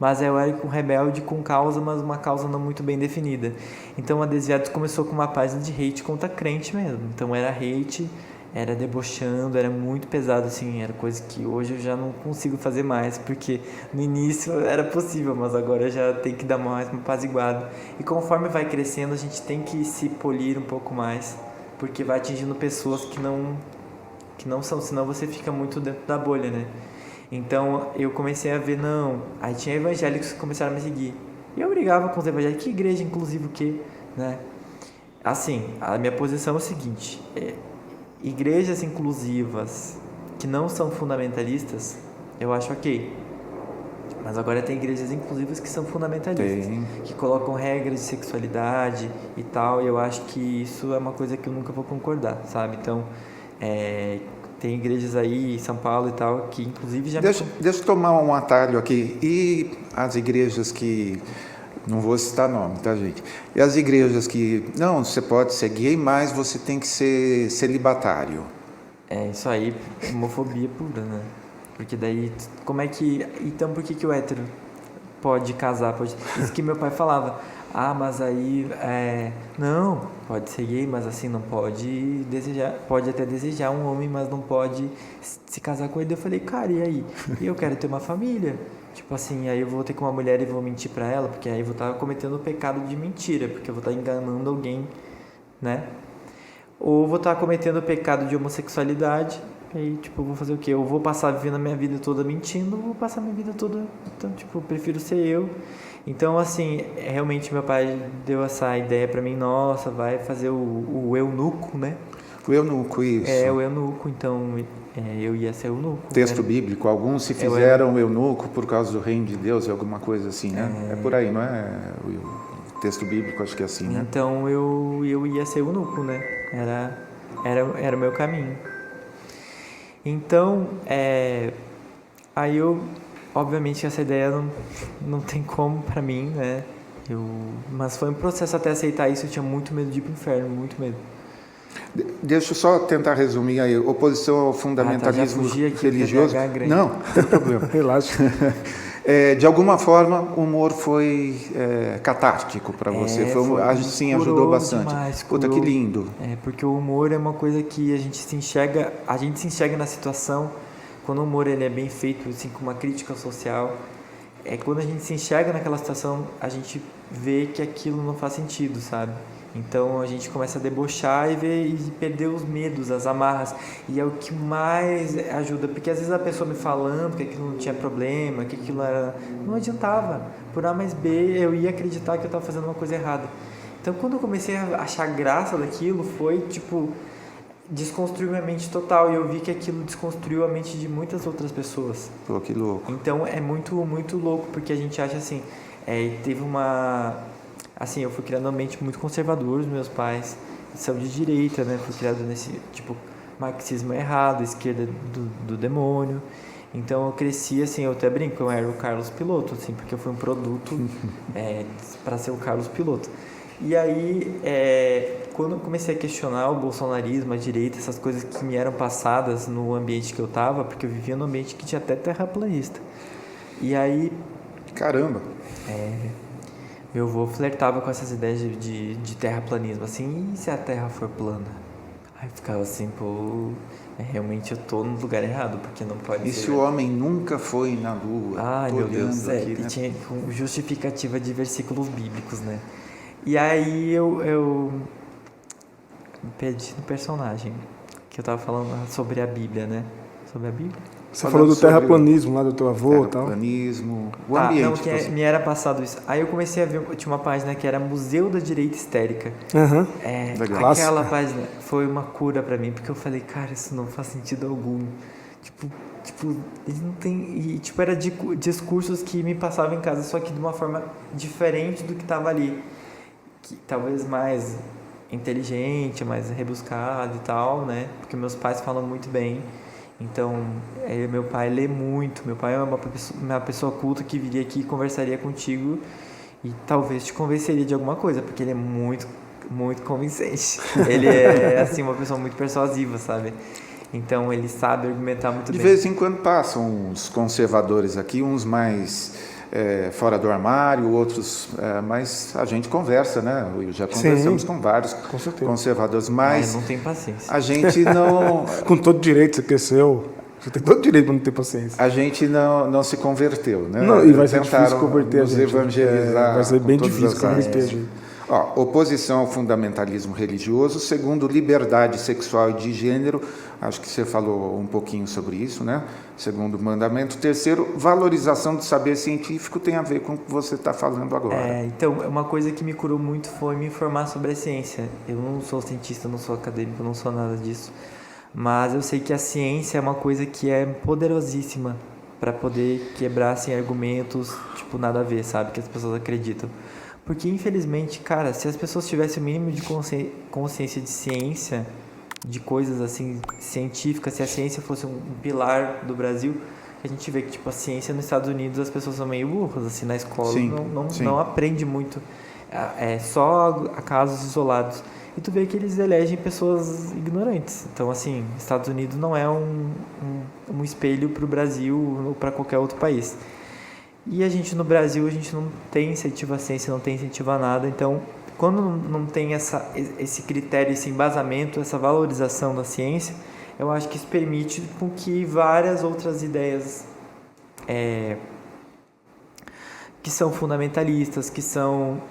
Speaker 3: mas eu era um rebelde com causa, mas uma causa não muito bem definida. Então, a Desviados começou com uma página de hate contra crente mesmo. Então, era hate, era debochando, era muito pesado, assim, era coisa que hoje eu já não consigo fazer mais, porque no início era possível, mas agora já tem que dar mais uma apaziguada. E conforme vai crescendo, a gente tem que se polir um pouco mais, porque vai atingindo pessoas que não são, senão você fica muito dentro da bolha, né? Então, eu comecei a ver, aí tinha evangélicos que começaram a me seguir. E eu brigava com os evangélicos, que igreja inclusive o quê, né? Assim, a minha posição é o seguinte, igrejas inclusivas que não são fundamentalistas, eu acho ok. Mas agora tem igrejas inclusivas que são fundamentalistas, que colocam regras de sexualidade e tal, e eu acho que isso é uma coisa que eu nunca vou concordar, sabe? Então, tem igrejas aí em São Paulo e tal, que inclusive já...
Speaker 1: Deixa eu tomar um atalho aqui. E as igrejas que... Não vou citar nome, tá, gente? E as igrejas que... Não, você pode ser gay, mas você tem que ser celibatário.
Speaker 3: Isso aí, homofobia pura, né? Porque daí, como é que... Então, por que o hétero pode casar? Isso que meu pai falava. Mas aí, não, pode ser gay, mas assim, não pode desejar, pode até desejar um homem, mas não pode se casar com ele. Eu falei, cara, e aí? Eu quero ter uma família. Tipo assim, aí eu vou ter com uma mulher e vou mentir pra ela, porque aí eu vou estar cometendo o pecado de mentira, porque eu vou estar enganando alguém, né? Ou vou estar cometendo o pecado de homossexualidade, aí, tipo, eu vou fazer o quê? Eu vou passar vivendo a minha vida toda mentindo, ou vou passar a minha vida toda... Então, tipo, eu prefiro ser eu. Então, assim, realmente meu pai deu essa ideia pra mim, nossa, vai fazer o eunuco, né?
Speaker 1: O eunuco, isso.
Speaker 3: O eunuco, então eu ia ser eunuco.
Speaker 1: Texto bíblico, alguns se fizeram eunuco por causa do reino de Deus, alguma coisa assim, né? É por aí, não é? O texto bíblico, acho que é assim, né?
Speaker 3: Então eu ia ser eunuco, né? Era o meu caminho. Então, aí obviamente essa ideia não tem como pra mim, né? Mas foi um processo até aceitar isso, eu tinha muito medo de ir pro inferno, muito medo.
Speaker 1: Deixa eu só tentar resumir aí. Oposição ao fundamentalismo religioso. Não, não tem problema.
Speaker 2: Relaxa.
Speaker 1: De alguma forma, o humor foi catártico para você. Sim, ajudou bastante.
Speaker 3: Demais,
Speaker 1: Puta, que lindo.
Speaker 3: Porque o humor é uma coisa que a gente se enxerga na situação. Quando o humor ele é bem feito, assim, com uma crítica social, quando a gente se enxerga naquela situação, a gente vê que aquilo não faz sentido, sabe? Então a gente começa a debochar e perder os medos, as amarras. E é o que mais ajuda, porque às vezes a pessoa me falando que aquilo não tinha problema, que aquilo era. Não adiantava. Por A mais B eu ia acreditar que eu estava fazendo uma coisa errada. Então quando eu comecei a achar graça daquilo, foi tipo. Desconstruiu minha mente total e eu vi que aquilo desconstruiu a mente de muitas outras pessoas.
Speaker 1: Pô, que louco.
Speaker 3: Então é muito, muito louco, porque a gente acha assim. Teve uma. Assim, eu fui criado num ambiente muito conservador, os meus pais são de direita, né? Fui criado nesse, tipo, marxismo errado, esquerda do demônio. Então eu cresci, assim, eu até brinco, eu era o Carlos Piloto, assim, porque eu fui um produto para ser o Carlos Piloto. E aí, quando eu comecei a questionar o bolsonarismo, a direita, essas coisas que me eram passadas no ambiente que eu tava, porque eu vivia num ambiente que tinha até terraplanista. E aí...
Speaker 1: Caramba!
Speaker 3: Meu avô flertava com essas ideias de terraplanismo, assim, e se a terra for plana? Aí ficava assim, pô, realmente eu tô no lugar errado, porque não pode ser.
Speaker 1: E se o homem nunca foi na lua?
Speaker 3: Ai, meu Deus,
Speaker 1: aqui,
Speaker 3: e
Speaker 1: né?
Speaker 3: tinha justificativa de versículos bíblicos, né? E aí eu me perdi no personagem, que eu tava falando sobre a Bíblia, né? Sobre a Bíblia?
Speaker 2: Você falou do terraplanismo lá do teu avô e tal.
Speaker 1: Terraplanismo, o ambiente.
Speaker 3: Não, que me era passado isso. Aí eu comecei a ver, tinha uma página que era Museu da Direita Histérica.
Speaker 2: Uhum.
Speaker 3: Aquela página foi uma cura pra mim, porque eu falei, cara, isso não faz sentido algum. Tipo, eles não tem... E, tipo, era discursos que me passavam em casa, só que de uma forma diferente do que tava ali. Que talvez mais inteligente, mais rebuscado e tal, né? Porque meus pais falam muito bem. Então, meu pai lê muito. Meu pai é uma pessoa culta que viria aqui e conversaria contigo e talvez te convenceria de alguma coisa, porque ele é muito, muito convincente. Ele é, assim, uma pessoa muito persuasiva, sabe? Então, ele sabe argumentar muito bem.
Speaker 1: De vez em quando passam uns conservadores aqui, uns mais fora do armário, outros... mas a gente conversa, né? Já conversamos com vários conservadores, mas...
Speaker 3: eu não tenho paciência.
Speaker 1: A gente não...
Speaker 2: Com todo direito, você cresceu. Você tem todo direito para não ter paciência.
Speaker 1: A gente não se converteu, né?
Speaker 2: Não, e vai ser difícil converter a gente.
Speaker 1: Evangelizar
Speaker 2: vai ser bem difícil converter a gente.
Speaker 1: Oposição ao fundamentalismo religioso. Segundo, liberdade sexual e de gênero. Acho que você falou um pouquinho sobre isso, né? Segundo mandamento. Terceiro, valorização do saber científico, tem a ver com o que você está falando agora.
Speaker 3: Então, uma coisa que me curou muito foi me informar sobre a ciência. Eu não sou cientista, não sou acadêmico, não sou nada disso. Mas eu sei que a ciência é uma coisa que é poderosíssima para poder quebrar assim, argumentos, tipo, nada a ver, sabe? Que as pessoas acreditam. Porque, infelizmente, cara, se as pessoas tivessem o mínimo de consciência de ciência, de coisas assim científicas, se a ciência fosse um pilar do Brasil, a gente vê que tipo a ciência nos Estados Unidos as pessoas são meio burras, assim, na escola não aprende muito, só a casos isolados. E tu vê que eles elegem pessoas ignorantes. Então, assim, Estados Unidos não é um espelho para o Brasil ou para qualquer outro país. E a gente no Brasil, a gente não tem incentivo à ciência, não tem incentivo a nada. Então, quando não tem esse critério, esse embasamento, essa valorização da ciência, eu acho que isso permite com que várias outras ideias que são fundamentalistas, que são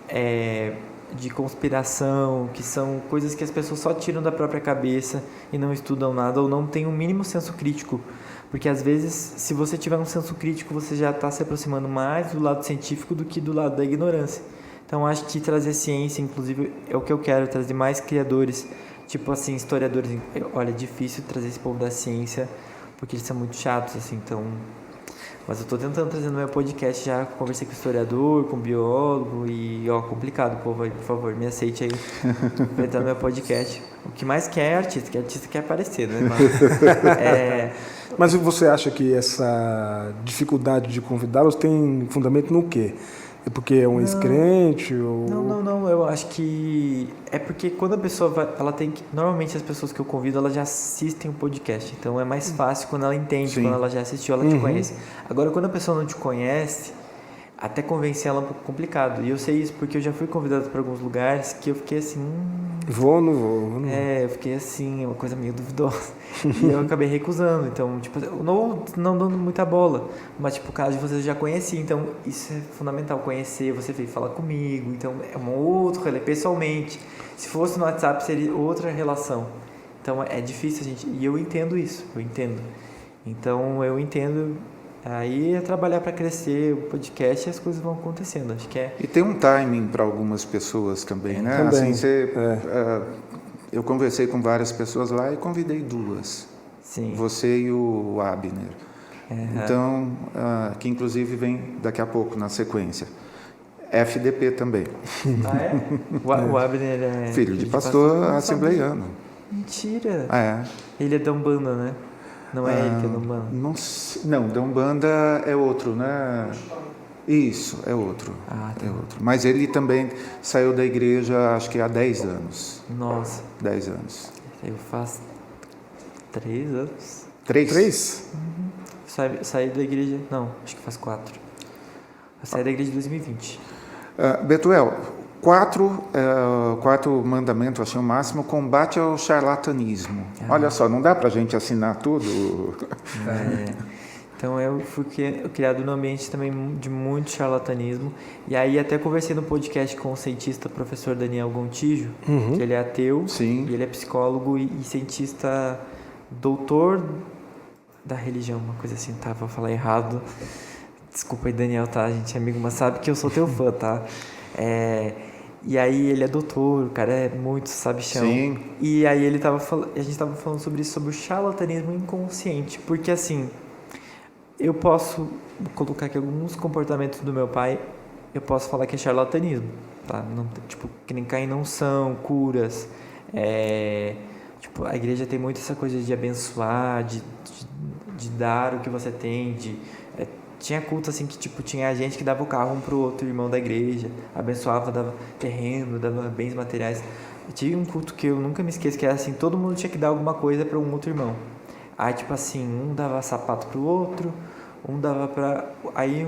Speaker 3: de conspiração, que são coisas que as pessoas só tiram da própria cabeça e não estudam nada ou não têm um mínimo senso crítico. Porque às vezes, se você tiver um senso crítico, você já está se aproximando mais do lado científico do que do lado da ignorância. Então, acho que trazer ciência, inclusive, é o que eu quero, trazer mais criadores Tipo assim, historiadores, olha, é difícil trazer esse povo da ciência, porque eles são muito chatos, assim, então... Mas eu tô tentando trazer no meu podcast, já conversei com historiador, com biólogo e, ó, complicado, povo aí, por favor, me aceite aí pra entrar no meu podcast. O que mais quer é artista, que artista quer aparecer, né?
Speaker 2: Mas você acha que essa dificuldade de convidá-los tem fundamento no quê? É porque é um ex-crente? Ou...
Speaker 3: Não, eu acho que é porque quando a pessoa vai, ela tem que, normalmente as pessoas que eu convido, elas já assistem o podcast, então é mais fácil quando ela entende,
Speaker 1: Sim.
Speaker 3: quando ela já assistiu, ela te conhece. Agora, quando a pessoa não te conhece, até convencer ela é um pouco complicado, e eu sei isso porque eu já fui convidado para alguns lugares que eu fiquei assim...
Speaker 2: Vou ou não vou?
Speaker 3: eu fiquei assim, uma coisa meio duvidosa. E eu acabei recusando. Então, tipo, eu não dando muita bola. Mas, tipo, o caso de vocês já conheci. Então, isso é fundamental. Conhecer, você veio falar comigo. Então, é um outro rolê. Pessoalmente, se fosse no WhatsApp, seria outra relação. Então, é difícil, gente. E eu entendo isso. Eu entendo. Então, eu entendo. Aí é trabalhar para crescer o podcast e as coisas vão acontecendo. Acho que é.
Speaker 1: E tem um timing para algumas pessoas também, né?
Speaker 2: Também.
Speaker 1: Assim, eu conversei com várias pessoas lá e convidei 2.
Speaker 3: Sim.
Speaker 1: Você e o Abner. Então, que inclusive vem daqui a pouco, na sequência. FDP também.
Speaker 3: Ah, é? O Abner é...
Speaker 1: Filho de pastor assembleiano.
Speaker 3: Mentira.
Speaker 1: É.
Speaker 3: Ele é da Umbanda, né? Não é ele que é da Umbanda.
Speaker 1: Não, da Umbanda é outro, né? Isso, é outro.
Speaker 3: Ah, tá.
Speaker 1: É outro. Mas ele também saiu da igreja, acho que há 10 anos.
Speaker 3: Nossa,
Speaker 1: 10 anos.
Speaker 3: eu faço 3 anos.
Speaker 1: 3?
Speaker 3: Saí da igreja, não, acho que faz 4. Eu saí da igreja em 2020.
Speaker 1: Betuel, quarto mandamento, assim, o máximo, combate ao charlatanismo. Olha só, não dá pra gente assinar tudo?
Speaker 3: Então eu fui criado num ambiente também de muito charlatanismo. E aí até conversei no podcast com o cientista professor Daniel Gontijo, que ele é ateu,
Speaker 1: Sim.
Speaker 3: e ele é psicólogo e cientista doutor da religião, uma coisa assim, tá? Vou falar errado. Desculpa aí, Daniel, tá? A gente é amigo, mas sabe que eu sou teu fã, tá? E aí ele é doutor, o cara é muito sabichão.
Speaker 1: Sim.
Speaker 3: E aí a gente tava falando sobre isso, sobre o charlatanismo inconsciente. Porque assim, eu posso colocar aqui alguns comportamentos do meu pai, eu posso falar que é charlatanismo, tá? Não, tipo, que nem caem não são, curas. Tipo, a igreja tem muito essa coisa de abençoar, de dar o que você tem, tinha culto assim que tipo tinha gente que dava o carro um pro outro irmão da igreja, abençoava, dava terreno, dava bens materiais. Eu tive um culto que eu nunca me esqueço, que era assim, todo mundo tinha que dar alguma coisa para um outro irmão. Aí tipo assim, um dava sapato pro outro, um dava para aí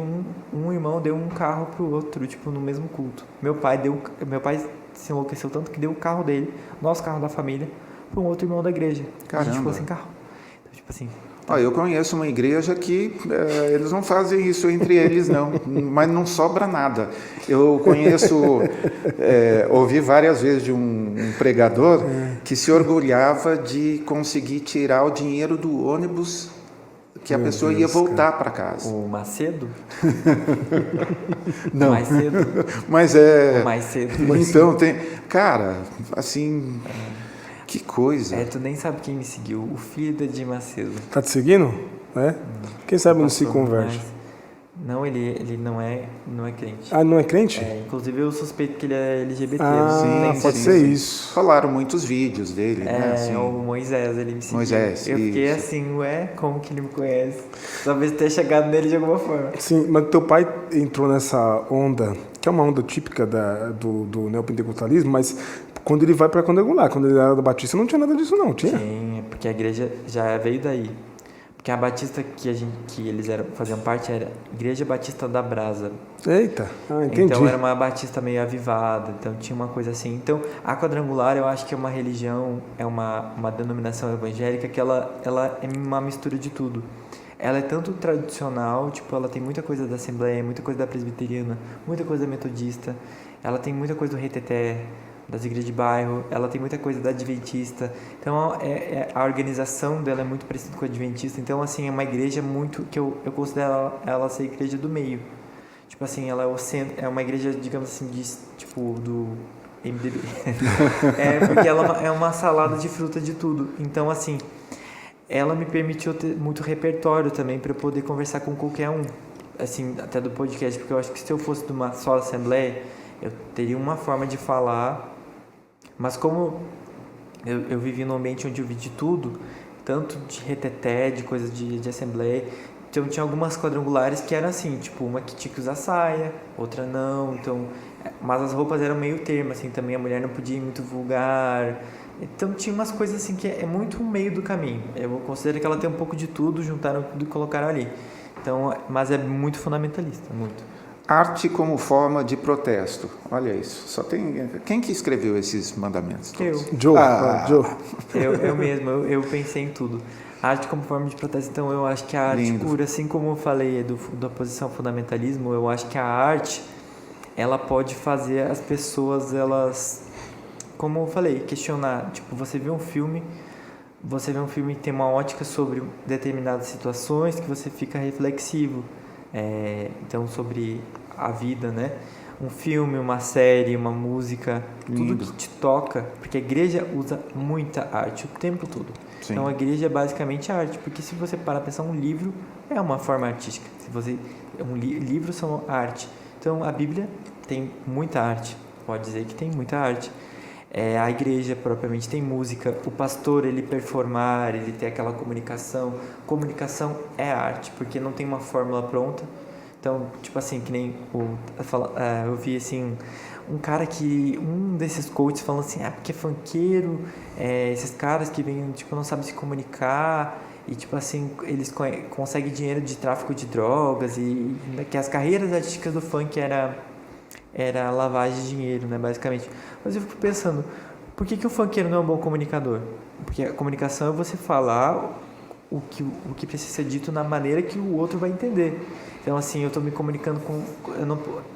Speaker 3: um irmão deu um carro pro outro, tipo no mesmo culto. Meu pai se enlouqueceu tanto que deu o carro dele, nosso carro da família, para um outro irmão da igreja.
Speaker 1: Caramba.
Speaker 3: A gente ficou sem carro. Então, tipo assim,
Speaker 1: Eu conheço uma igreja que eles não fazem isso entre eles, não, mas não sobra nada. Eu conheço, ouvi várias vezes de um pregador que se orgulhava de conseguir tirar o dinheiro do ônibus que a pessoa ia voltar para casa.
Speaker 3: o Macedo?
Speaker 1: Não,
Speaker 3: Mais cedo?
Speaker 1: mas é...
Speaker 3: Mais cedo.
Speaker 1: Então, tem... Cara, assim... Que coisa.
Speaker 3: Tu nem sabe quem me seguiu. O filho da Di Macedo.
Speaker 2: Tá te seguindo? Quem sabe não se converte.
Speaker 3: Não, ele não é crente.
Speaker 2: Ah, não é crente?
Speaker 3: Inclusive eu suspeito que ele é LGBT.
Speaker 1: Sim,
Speaker 2: pode ser isso.
Speaker 1: Falaram muitos vídeos dele, né? Assim,
Speaker 3: o Moisés, ele me seguiu.
Speaker 1: Moisés,
Speaker 3: eu fiquei
Speaker 1: isso.
Speaker 3: assim, como que ele me conhece? Talvez tenha chegado nele de alguma forma.
Speaker 2: Sim, mas teu pai entrou nessa onda, que é uma onda típica do neopentecostalismo, mas quando ele vai para quadrangular, quando ele era da Batista, não tinha nada disso não, tinha?
Speaker 3: Sim, porque a igreja já veio daí. Porque a Batista que eles faziam parte era Igreja Batista da Brasa.
Speaker 2: Eita, entendi.
Speaker 3: Então era uma batista meio avivada, então tinha uma coisa assim. Então a quadrangular eu acho que é uma religião, é uma denominação evangélica que ela é uma mistura de tudo. Ela é tanto tradicional, tipo, ela tem muita coisa da Assembleia, muita coisa da Presbiteriana, muita coisa da Metodista, ela tem muita coisa do Reteté, das igrejas de bairro, ela tem muita coisa da Adventista. Então a organização dela é muito parecida com a Adventista. Então assim, é uma igreja muito que eu considero ela ser a igreja do meio. Tipo assim, ela é uma igreja, digamos assim, tipo MDB. Porque ela é uma salada de fruta de tudo. Então, assim, ela me permitiu ter muito repertório também para eu poder conversar com qualquer um. Assim, até do podcast, porque eu acho que se eu fosse de uma só assembleia, eu teria uma forma de falar, mas como eu vivi num ambiente onde eu vi de tudo, tanto de reteté, de coisas de assembleia, então tinha algumas quadrangulares que eram assim, tipo, uma que tinha que usar saia, outra não, então, mas as roupas eram meio termo, assim, também a mulher não podia ir muito vulgar, então tinha umas coisas assim que é muito um meio do caminho, eu considero que ela tem um pouco de tudo, juntaram tudo e colocaram ali, então, mas é muito fundamentalista, muito.
Speaker 1: Arte como forma de protesto. Olha isso. Só tem. Quem que escreveu esses mandamentos todos?
Speaker 2: Joe.
Speaker 3: Eu mesmo, eu pensei em tudo. Arte como forma de protesto, então eu acho que a arte cura, assim como eu falei da posição fundamentalismo, eu acho que a arte, ela pode fazer as pessoas, elas, como eu falei, questionar. Tipo, você vê um filme que tem uma ótica sobre determinadas situações que você fica reflexivo. Então, sobre a vida, né? Um filme, uma série, uma música, tudo que te toca, porque a igreja usa muita arte o tempo todo. Sim. Então, a igreja é basicamente arte, porque se você parar para pensar, um livro é uma forma artística. Livros são arte. Então, a Bíblia tem muita arte, pode dizer que tem muita arte. A igreja propriamente tem música, o pastor ele performar, ele tem aquela comunicação. Comunicação é arte, porque não tem uma fórmula pronta. Então, tipo assim, que nem eu vi assim, um desses coaches falando assim, porque é funkeiro, esses caras que vêm, tipo, não sabem se comunicar, e tipo assim, eles conseguem dinheiro de tráfico de drogas, e que as carreiras artísticas do funk era lavagem de dinheiro, né, basicamente. Mas eu fico pensando, por que o funkeiro não é um bom comunicador? Porque a comunicação é você falar o que precisa ser dito na maneira que o outro vai entender. Então, assim, eu estou me comunicando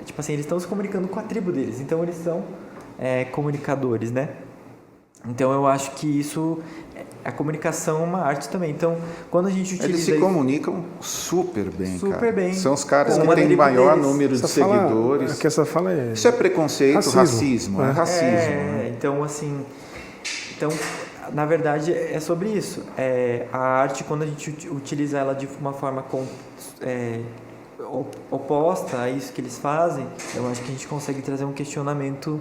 Speaker 3: tipo assim, eles estão se comunicando com a tribo deles, então eles são comunicadores, né? Então, eu acho que a comunicação é uma arte também. Então, quando a gente utiliza...
Speaker 1: Eles se comunicam super bem,
Speaker 3: super
Speaker 1: cara.
Speaker 3: Bem.
Speaker 1: São os caras que têm maior número de seguidores.
Speaker 2: Que essa fala
Speaker 1: Isso é preconceito, racismo. É racismo.
Speaker 3: Né? Então, assim... na verdade, é sobre isso. A arte, quando a gente utiliza ela de uma forma oposta a isso que eles fazem, eu acho que a gente consegue trazer um questionamento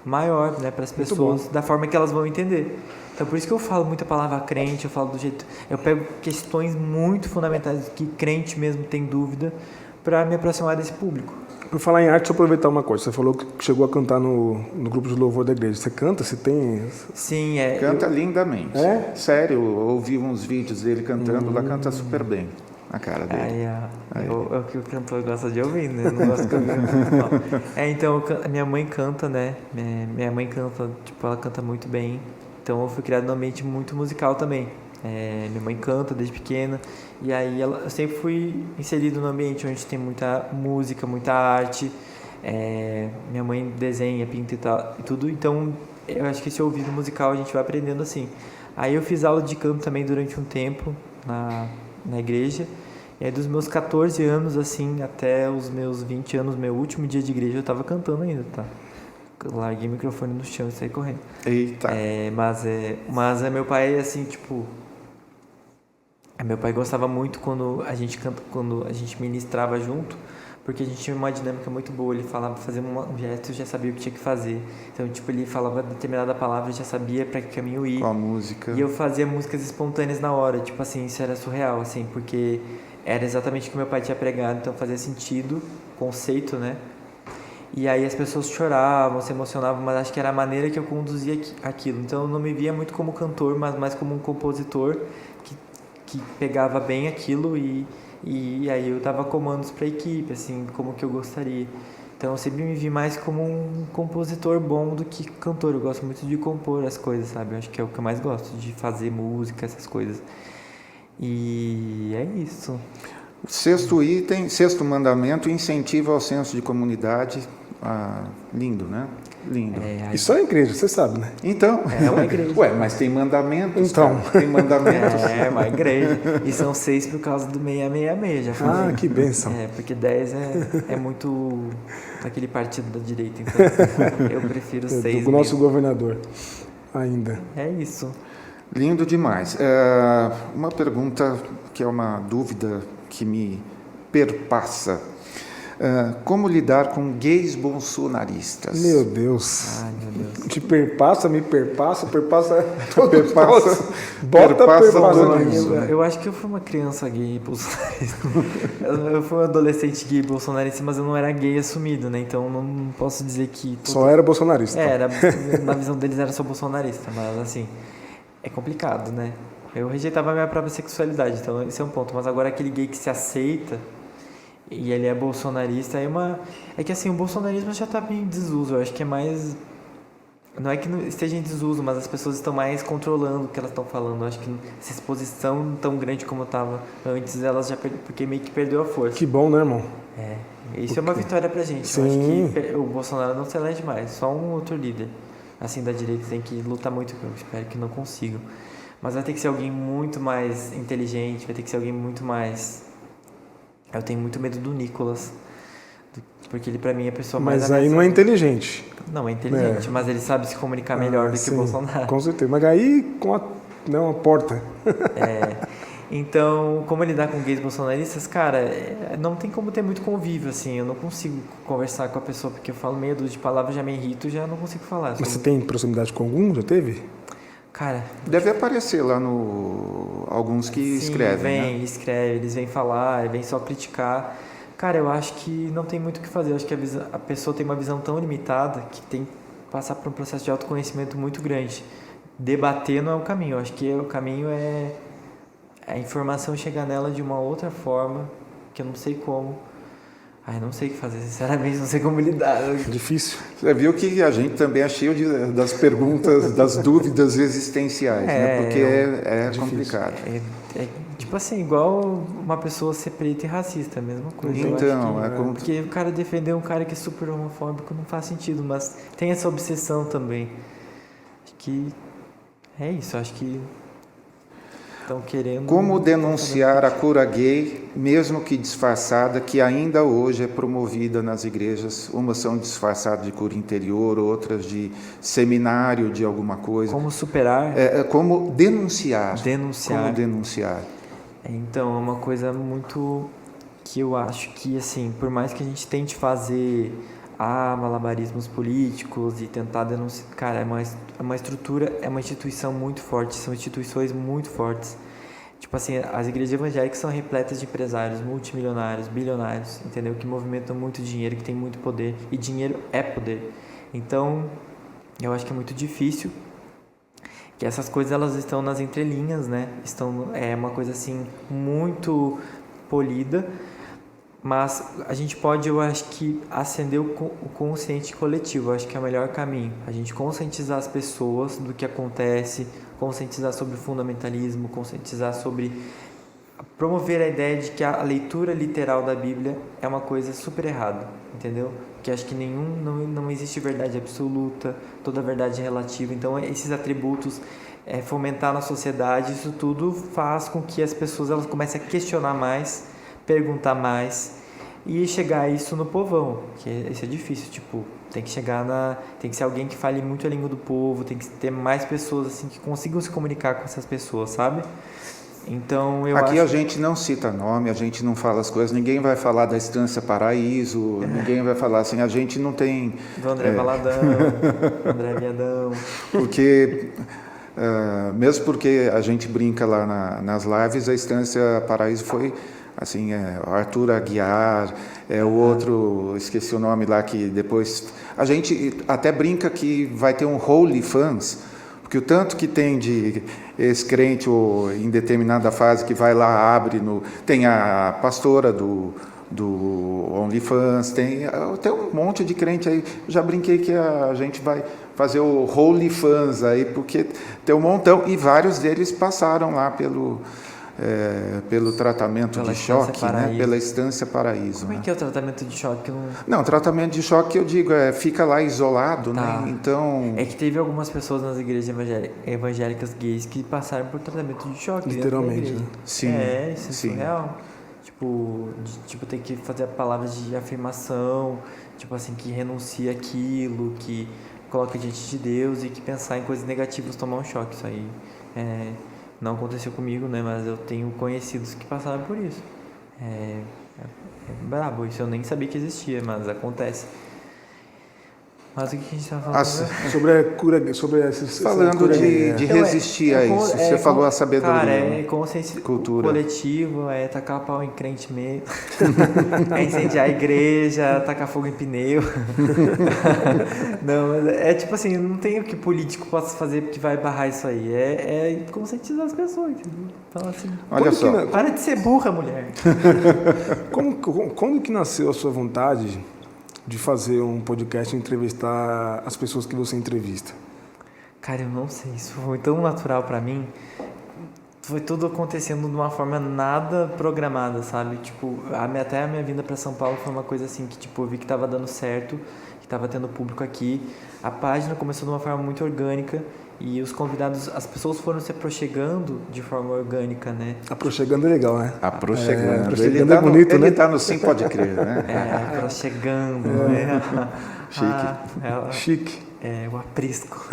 Speaker 3: maior, né, para as pessoas, da forma que elas vão entender. Então, por isso que eu falo muita palavra crente, eu falo do jeito... Eu pego questões muito fundamentais que crente mesmo tem dúvida para me aproximar desse público.
Speaker 2: Por falar em arte, deixa eu aproveitar uma coisa. Você falou que chegou a cantar no grupo de louvor da igreja. Você canta? Você tem...
Speaker 3: Sim,
Speaker 1: Canta lindamente. Sério, eu ouvi uns vídeos dele cantando, lá canta super bem a cara dele.
Speaker 3: O que o cantor gosta de ouvir, né? Não gosta de ouvir. Então, minha mãe canta, né? Minha mãe canta, tipo, ela canta muito bem. Então, eu fui criado num ambiente muito musical também. Minha mãe canta desde pequena, e aí eu sempre fui inserido num ambiente onde tem muita música, muita arte. Minha mãe desenha, pinta e tudo, então eu acho que esse ouvido musical a gente vai aprendendo assim. Aí eu fiz aula de canto também durante um tempo na igreja, e aí dos meus 14 anos assim até os meus 20 anos, meu último dia de igreja, eu tava cantando ainda, tá? Eu larguei o microfone no chão e saí correndo.
Speaker 1: Eita!
Speaker 3: Mas meu pai, assim, tipo... Meu pai gostava muito quando a gente ministrava junto, porque a gente tinha uma dinâmica muito boa. Ele falava, fazia um gesto, eu já sabia o que tinha que fazer. Então, tipo, ele falava determinada palavra, eu já sabia para que caminho ir.
Speaker 1: Com a música.
Speaker 3: E eu fazia músicas espontâneas na hora, tipo assim, isso era surreal, assim, porque era exatamente o que meu pai tinha pregado, então fazia sentido, conceito, né? E aí as pessoas choravam, se emocionavam, mas acho que era a maneira que eu conduzia aquilo. Então eu não me via muito como cantor, mas mais como um compositor que pegava bem aquilo e aí eu dava comandos para a equipe, assim, como que eu gostaria. Então eu sempre me vi mais como um compositor bom do que cantor. Eu gosto muito de compor as coisas, sabe? Eu acho que é o que eu mais gosto, de fazer música, essas coisas. E é isso.
Speaker 1: Sexto item, sexto mandamento, incentiva ao senso de comunidade Lindo, né? Lindo.
Speaker 2: Isso é igreja, você sabe, né?
Speaker 1: Então,
Speaker 3: É uma igreja.
Speaker 1: Ué, mas tem mandamentos.
Speaker 2: Então.
Speaker 1: Cara, tem mandamentos.
Speaker 3: É uma igreja. E são 6 por causa do 666, já falei.
Speaker 2: Ah, que bênção.
Speaker 3: Porque 10 é muito daquele partido da direita, então eu prefiro 6
Speaker 2: Do nosso governador, ainda.
Speaker 3: É isso.
Speaker 1: Lindo demais. Uma pergunta que é uma dúvida que me perpassa. Como lidar com gays bolsonaristas?
Speaker 2: Meu Deus.
Speaker 3: Ai, meu Deus.
Speaker 2: Te perpassa, me perpassa todo
Speaker 1: Perpassa.
Speaker 2: Bota
Speaker 1: Perpassa
Speaker 2: perpassa
Speaker 1: todo
Speaker 2: nisso.
Speaker 1: mundo.
Speaker 3: Eu acho que eu fui uma criança gay bolsonarista. Eu fui um adolescente gay bolsonarista, mas eu não era gay assumido, né? Então não posso dizer que...
Speaker 2: Só era bolsonarista.
Speaker 3: Na visão deles era só bolsonarista, mas assim, é complicado, né? Eu rejeitava a minha própria sexualidade, então esse é um ponto. Mas agora aquele gay que se aceita e ele é bolsonarista, é que assim, o bolsonarismo já tá bem em desuso. Eu acho que é mais... Não é que não esteja em desuso, mas as pessoas estão mais controlando o que elas estão falando. Eu acho que essa exposição tão grande como estava antes, elas já porque meio que perdeu a força.
Speaker 2: Que bom, né, irmão?
Speaker 3: Isso é uma vitória pra gente.
Speaker 2: Sim.
Speaker 3: Eu acho que o Bolsonaro não se elege mais, só um outro líder. Assim, da direita tem que lutar muito, eu espero que não consigam. Mas vai ter que ser alguém muito mais inteligente, vai ter que ser alguém muito mais... Eu tenho muito medo do Nicolas, porque ele pra mim é a pessoa mais...
Speaker 2: Mas aí não é inteligente.
Speaker 3: Não, é inteligente, mas ele sabe se comunicar melhor do que
Speaker 2: sim,
Speaker 3: o Bolsonaro.
Speaker 2: Com certeza, mas aí com uma porta.
Speaker 3: Então, como lidar com gays bolsonaristas, cara, não tem como ter muito convívio, assim, eu não consigo conversar com a pessoa, porque eu falo meia dúzia de palavras, já me irrito, já não consigo falar.
Speaker 2: Mas você tem proximidade com algum? Já teve?
Speaker 3: Cara...
Speaker 1: Deve aparecer lá no... Alguns que escrevem, né?
Speaker 3: Escreve, eles vêm falar, vêm só criticar. Cara, eu acho que não tem muito o que fazer. Eu acho que a pessoa tem uma visão tão limitada que tem que passar por um processo de autoconhecimento muito grande. Debater não é o caminho. Eu acho que o caminho é a informação chegar nela de uma outra forma, que eu não sei como. Não sei o que fazer, sinceramente, não sei como lidar.
Speaker 2: Difícil.
Speaker 1: Você viu que a gente também é cheio das perguntas, das dúvidas existenciais, né? Porque é complicado.
Speaker 3: Tipo assim, igual uma pessoa ser preta e racista, a mesma coisa.
Speaker 1: Então, como...
Speaker 3: Porque o cara defender um cara que é super homofóbico não faz sentido, mas tem essa obsessão também. Acho que é isso, acho que estão querendo...
Speaker 1: Como denunciar a cura gay, mesmo que disfarçada, que ainda hoje é promovida nas igrejas? Umas são disfarçadas de cura interior, outras de seminário de alguma coisa.
Speaker 3: Como superar?
Speaker 1: Como denunciar.
Speaker 3: Denunciar.
Speaker 1: Como denunciar.
Speaker 3: Então, é uma coisa muito que eu acho que, assim, por mais que a gente tente fazer malabarismos políticos e tentar denunciar, cara, é uma estrutura, é uma instituição muito forte, são instituições muito fortes. Tipo assim, as igrejas evangélicas são repletas de empresários multimilionários, bilionários, entendeu? Que movimentam muito dinheiro, que tem muito poder, e dinheiro é poder. Então, eu acho que é muito difícil, que essas coisas elas estão nas entrelinhas, né? É uma coisa assim muito polida, mas a gente pode, eu acho que, acender o consciente coletivo. Eu acho que é o melhor caminho. A gente conscientizar as pessoas do que acontece, conscientizar sobre o fundamentalismo, conscientizar sobre... promover a ideia de que a leitura literal da Bíblia é uma coisa super errada, entendeu? Que acho que não existe verdade absoluta, toda verdade é relativa. Então, esses atributos, fomentar na sociedade, isso tudo faz com que as pessoas elas comecem a questionar mais, perguntar mais e chegar a isso no povão, que isso é difícil, tipo, tem que ser alguém que fale muito a língua do povo, tem que ter mais pessoas assim que consigam se comunicar com essas pessoas, sabe? Então,
Speaker 1: Aqui a gente não cita nome, a gente não fala as coisas, ninguém vai falar da Estância Paraíso, ninguém vai falar assim, a gente não tem...
Speaker 3: Do André Valadão, André Viadão.
Speaker 1: Porque... mesmo porque a gente brinca lá nas lives, a Estância Paraíso foi assim, Arthur Aguiar, o outro, esqueci o nome lá, que depois a gente até brinca que vai ter um Holy Fans, porque o tanto que tem de ex-crente ou em determinada fase que vai lá, abre tem a pastora do OnlyFans, tem um monte de crente aí. Já brinquei que a gente vai fazer o Holy Fans aí, porque tem um montão, e vários deles passaram lá pelo tratamento
Speaker 3: Pela
Speaker 1: de choque,
Speaker 3: Estância
Speaker 1: né?
Speaker 3: Paraíso.
Speaker 1: Pela Estância Paraíso.
Speaker 3: Como é
Speaker 1: né?
Speaker 3: que é o tratamento de choque? Eu não...
Speaker 1: Não, tratamento de choque, eu digo, fica lá isolado,
Speaker 3: Tá.
Speaker 1: né? Então...
Speaker 3: É que teve algumas pessoas nas igrejas evangélicas gays que passaram por tratamento de choque. dentro da
Speaker 2: Literalmente,
Speaker 3: igreja.
Speaker 2: né?
Speaker 1: Sim,
Speaker 3: Isso é
Speaker 1: sim.
Speaker 3: surreal. Tipo, ter que fazer palavras de afirmação, tipo assim, que renuncia aquilo, que coloca diante de Deus e que pensar em coisas negativas tomar um choque. Isso aí não aconteceu comigo, né? Mas eu tenho conhecidos que passaram por isso. É brabo, isso eu nem sabia que existia, mas acontece. Mas o que a gente estava falando?
Speaker 2: Sobre a cura, sobre essa
Speaker 1: Falando
Speaker 2: cura
Speaker 1: de
Speaker 2: gay,
Speaker 1: resistir a isso, você falou a sabedoria.
Speaker 3: Cara,
Speaker 1: né?
Speaker 3: consciência
Speaker 1: Cultura.
Speaker 3: coletivo, tacar pau em crente mesmo, incendiar a igreja, tacar fogo em pneu. Não, mas tipo assim, não tem o que político possa fazer que vai barrar isso aí. É conscientizar as pessoas, entendeu? Então assim,
Speaker 1: Olha só.
Speaker 3: para de ser burra, mulher.
Speaker 2: Quando que nasceu a sua vontade de fazer um podcast e entrevistar as pessoas que você entrevista?
Speaker 3: Cara, eu não sei, isso foi tão natural pra mim. Foi tudo acontecendo de uma forma nada programada, sabe? Tipo, até a minha vinda pra São Paulo foi uma coisa assim que, tipo, eu vi que tava dando certo, que tava tendo público aqui. A página começou de uma forma muito orgânica e os convidados, as pessoas foram se aproximando de forma orgânica, né?
Speaker 2: Aproximando é legal, né?
Speaker 1: Aproximando.
Speaker 2: Aproximando é bonito, né?
Speaker 1: Ele tá no Sim Pode Crer, né?
Speaker 3: Aproximando, né?
Speaker 1: Chique.
Speaker 2: Chique.
Speaker 3: O aprisco.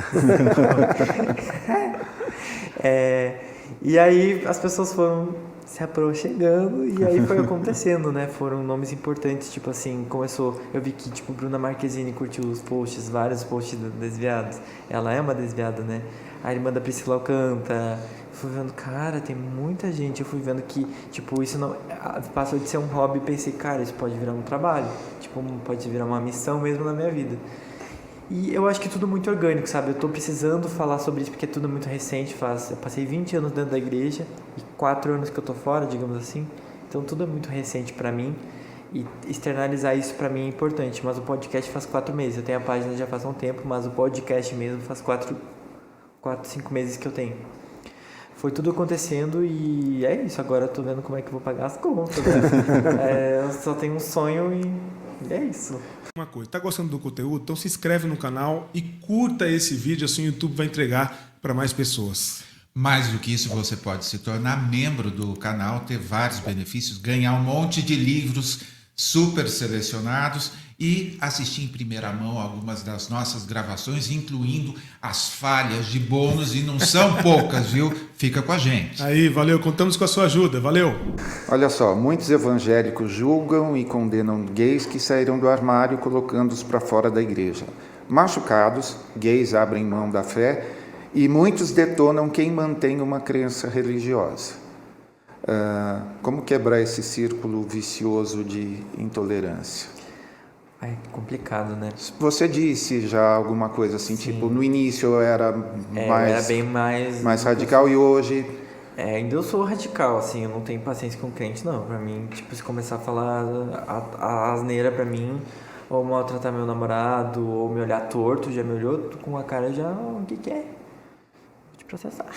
Speaker 3: E aí as pessoas foram se aproximando e aí foi acontecendo, né? Foram nomes importantes, tipo assim, começou... Eu vi que, tipo, Bruna Marquezine curtiu os posts, vários posts desviados. Ela é uma desviada, né? A irmã da Priscila Alcântara. Fui vendo, cara, tem muita gente. Eu fui vendo que, tipo, isso não... Passou de ser um hobby e pensei, cara, isso pode virar um trabalho. Tipo, pode virar uma missão mesmo na minha vida. E eu acho que tudo muito orgânico, sabe? Eu tô precisando falar sobre isso porque é tudo muito recente. Eu passei 20 anos dentro da igreja e 4 anos que eu tô fora, digamos assim. Então tudo é muito recente pra mim e externalizar isso pra mim é importante. Mas o podcast faz 4 meses. Eu tenho a página já faz um tempo, mas o podcast mesmo faz 4, 5 meses que eu tenho. Foi tudo acontecendo e é isso. Agora eu tô vendo como é que eu vou pagar as contas, né? Eu só tenho um sonho e é isso.
Speaker 4: Uma coisa, tá gostando do conteúdo? Então se inscreve no canal e curta esse vídeo, assim o YouTube vai entregar para mais pessoas.
Speaker 5: Mais do que isso, você pode se tornar membro do canal, ter vários benefícios, ganhar um monte de livros super selecionados e assistir em primeira mão algumas das nossas gravações, incluindo as falhas de bônus, e não são poucas, viu? Fica com a gente.
Speaker 4: Aí, valeu, contamos com a sua ajuda, valeu!
Speaker 1: Olha só, muitos evangélicos julgam e condenam gays que saíram do armário colocando-os para fora da igreja. Machucados, gays abrem mão da fé e muitos detonam quem mantém uma crença religiosa. Como quebrar esse círculo vicioso de intolerância?
Speaker 3: É complicado, né?
Speaker 1: Você disse já alguma coisa assim,
Speaker 3: Sim.
Speaker 1: tipo, no início eu era
Speaker 3: era bem mais
Speaker 1: radical e hoje...
Speaker 3: ainda eu sou radical, assim, eu não tenho paciência com crente, não. Pra mim, tipo, se começar a falar a asneira pra mim, ou maltratar meu namorado, ou me olhar torto, já me olhou com a cara, já, o que é? Processar.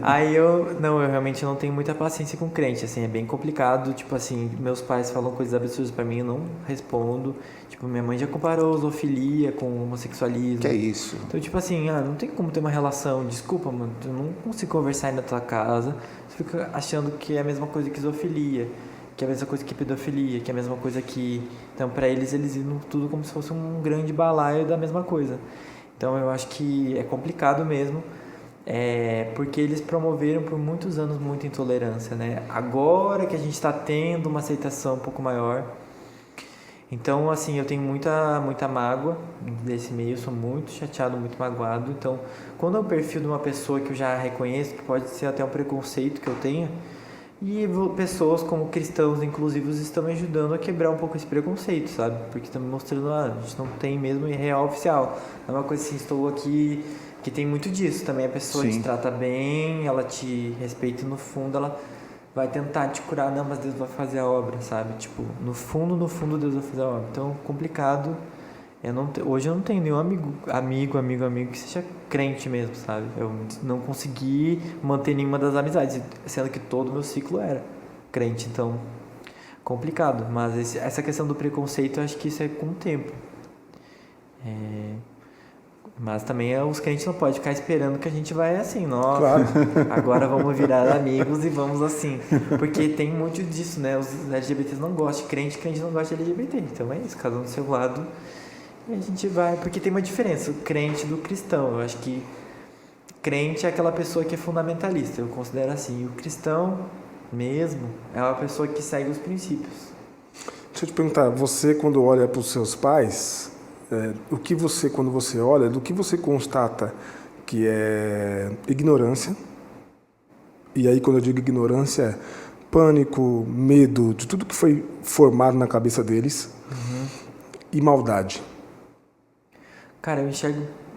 Speaker 3: Aí eu realmente não tenho muita paciência com crente, assim, é bem complicado, tipo assim, meus pais falam coisas absurdas pra mim, eu não respondo, tipo, minha mãe já comparou zoofilia com homossexualismo.
Speaker 1: Que é isso?
Speaker 3: Então, tipo assim, não tem como ter uma relação, desculpa, mano, eu não consigo conversar aí na tua casa, você fica achando que é a mesma coisa que zoofilia, que é a mesma coisa que pedofilia, que é a mesma coisa que... Então, pra eles viram tudo como se fosse um grande balaio da mesma coisa. Então, eu acho que é complicado mesmo, porque eles promoveram por muitos anos muita intolerância, né? Agora que a gente está tendo uma aceitação um pouco maior, então assim, eu tenho muita mágoa desse meio, eu sou muito chateado, muito magoado. Então, quando é um perfil de uma pessoa que eu já reconheço, que pode ser até um preconceito que eu tenha, e pessoas como cristãos inclusivos estão me ajudando a quebrar um pouco esse preconceito, sabe? Porque estão me mostrando, a gente não tem mesmo real oficial. É uma coisa assim, estou aqui... Que tem muito disso também, a pessoa
Speaker 1: Sim.
Speaker 3: te trata bem, ela te respeita e no fundo ela vai tentar te curar, não, mas Deus vai fazer a obra, sabe? Tipo, no fundo Deus vai fazer a obra. Então, complicado Hoje eu não tenho nenhum amigo que seja crente mesmo, sabe? Eu não consegui manter nenhuma das amizades, sendo que todo o meu ciclo era crente, então complicado. Mas essa questão do preconceito, eu acho que isso é com o tempo. Mas também os crentes não podem ficar esperando que a gente vai assim, nossa,
Speaker 2: Claro.
Speaker 3: agora vamos virar amigos e vamos assim. Porque tem muito disso, né? Os LGBTs não gostam de crente não gosta de LGBT. Então é isso, cada um do seu lado. E a gente vai, porque tem uma diferença, o crente do cristão. Eu acho que crente é aquela pessoa que é fundamentalista, eu considero assim. E o cristão mesmo é uma pessoa que segue os princípios.
Speaker 2: Deixa eu te perguntar, você quando olha para os seus pais, quando você olha, do que você constata que é ignorância? E aí quando eu digo ignorância, é pânico, medo, de tudo que foi formado na cabeça deles, e maldade.
Speaker 3: Cara,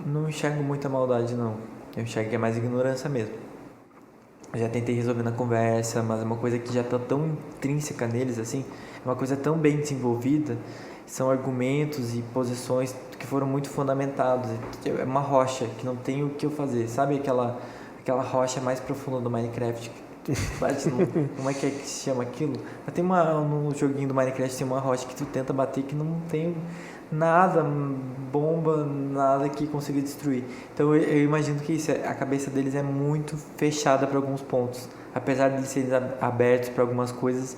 Speaker 3: não enxergo muita maldade, não. Eu enxergo que é mais ignorância mesmo. Eu já tentei resolver na conversa, mas é uma coisa que já está tão intrínseca neles, assim, é uma coisa tão bem desenvolvida, são argumentos e posições que foram muito fundamentados. É uma rocha que não tem o que eu fazer, sabe aquela rocha mais profunda do Minecraft? Que tu bate como é que se chama aquilo? Mas tem no joguinho do Minecraft tem uma rocha que tu tenta bater que não tem nada, bomba, nada que consiga destruir. Então eu imagino que a cabeça deles é muito fechada para alguns pontos. Apesar de eles serem abertos para algumas coisas,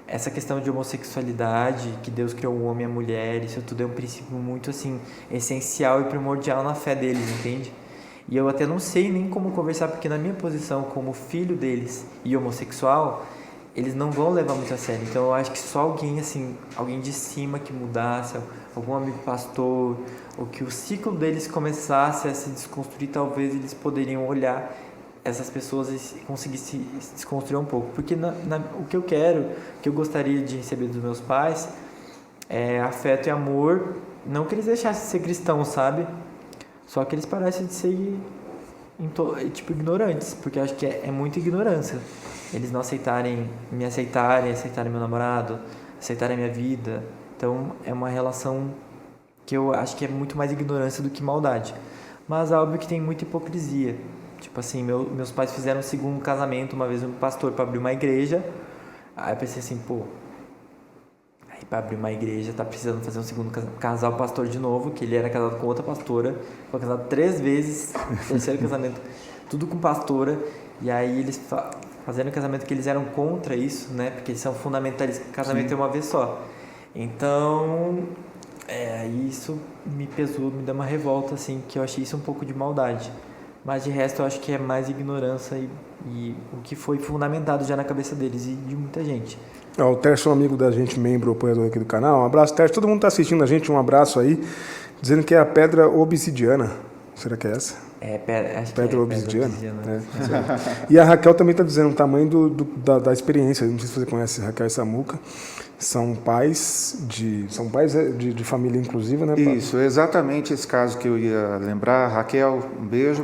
Speaker 3: essa questão de homossexualidade, que Deus criou o homem e a mulher, isso tudo é um princípio muito assim essencial e primordial na fé deles, entende? E eu até não sei nem como conversar, porque na minha posição como filho deles e homossexual, eles não vão levar muito a sério. Então eu acho que só alguém de cima que mudasse, algum amigo pastor, ou que o ciclo deles começasse a se desconstruir, talvez eles poderiam olhar essas pessoas e conseguir se desconstruir um pouco. Porque o que eu gostaria de receber dos meus pais é afeto e amor, não que eles deixassem de ser cristãos, sabe? Só que eles parecem de ser ignorantes, porque eu acho que é muita ignorância. Eles não aceitarem meu namorado, aceitarem a minha vida. Então é uma relação que eu acho que é muito mais ignorância do que maldade. Mas é óbvio que tem muita hipocrisia. Tipo assim, meus pais fizeram um segundo casamento, uma vez um pastor para abrir uma igreja. Aí eu pensei assim, aí para abrir uma igreja tá precisando fazer um segundo casar o pastor de novo, que ele era casado com outra pastora, foi casado 3 vezes, terceiro casamento, tudo com pastora. E aí eles fazendo casamento que eles eram contra isso, né? Porque eles são fundamentalistas, casamento é uma vez só. Então, isso me pesou, me deu uma revolta, assim, que eu achei isso um pouco de maldade. Mas de resto eu acho que é mais ignorância e o que foi fundamentado já na cabeça deles e de muita gente.
Speaker 2: O Tércio é um amigo da gente, membro, apoiador aqui do canal. Um abraço, Tércio. Todo mundo está assistindo a gente, um abraço aí, dizendo que é a pedra obsidiana. Será que é essa?
Speaker 3: Acho
Speaker 2: pedra
Speaker 3: que é
Speaker 2: obsidiana.
Speaker 3: Né?
Speaker 2: E a Raquel também está dizendo o tamanho da experiência. Não sei se você conhece Raquel e Samuca. São pais de família inclusiva, né?
Speaker 1: Isso, exatamente esse caso que eu ia lembrar. Raquel, um beijo.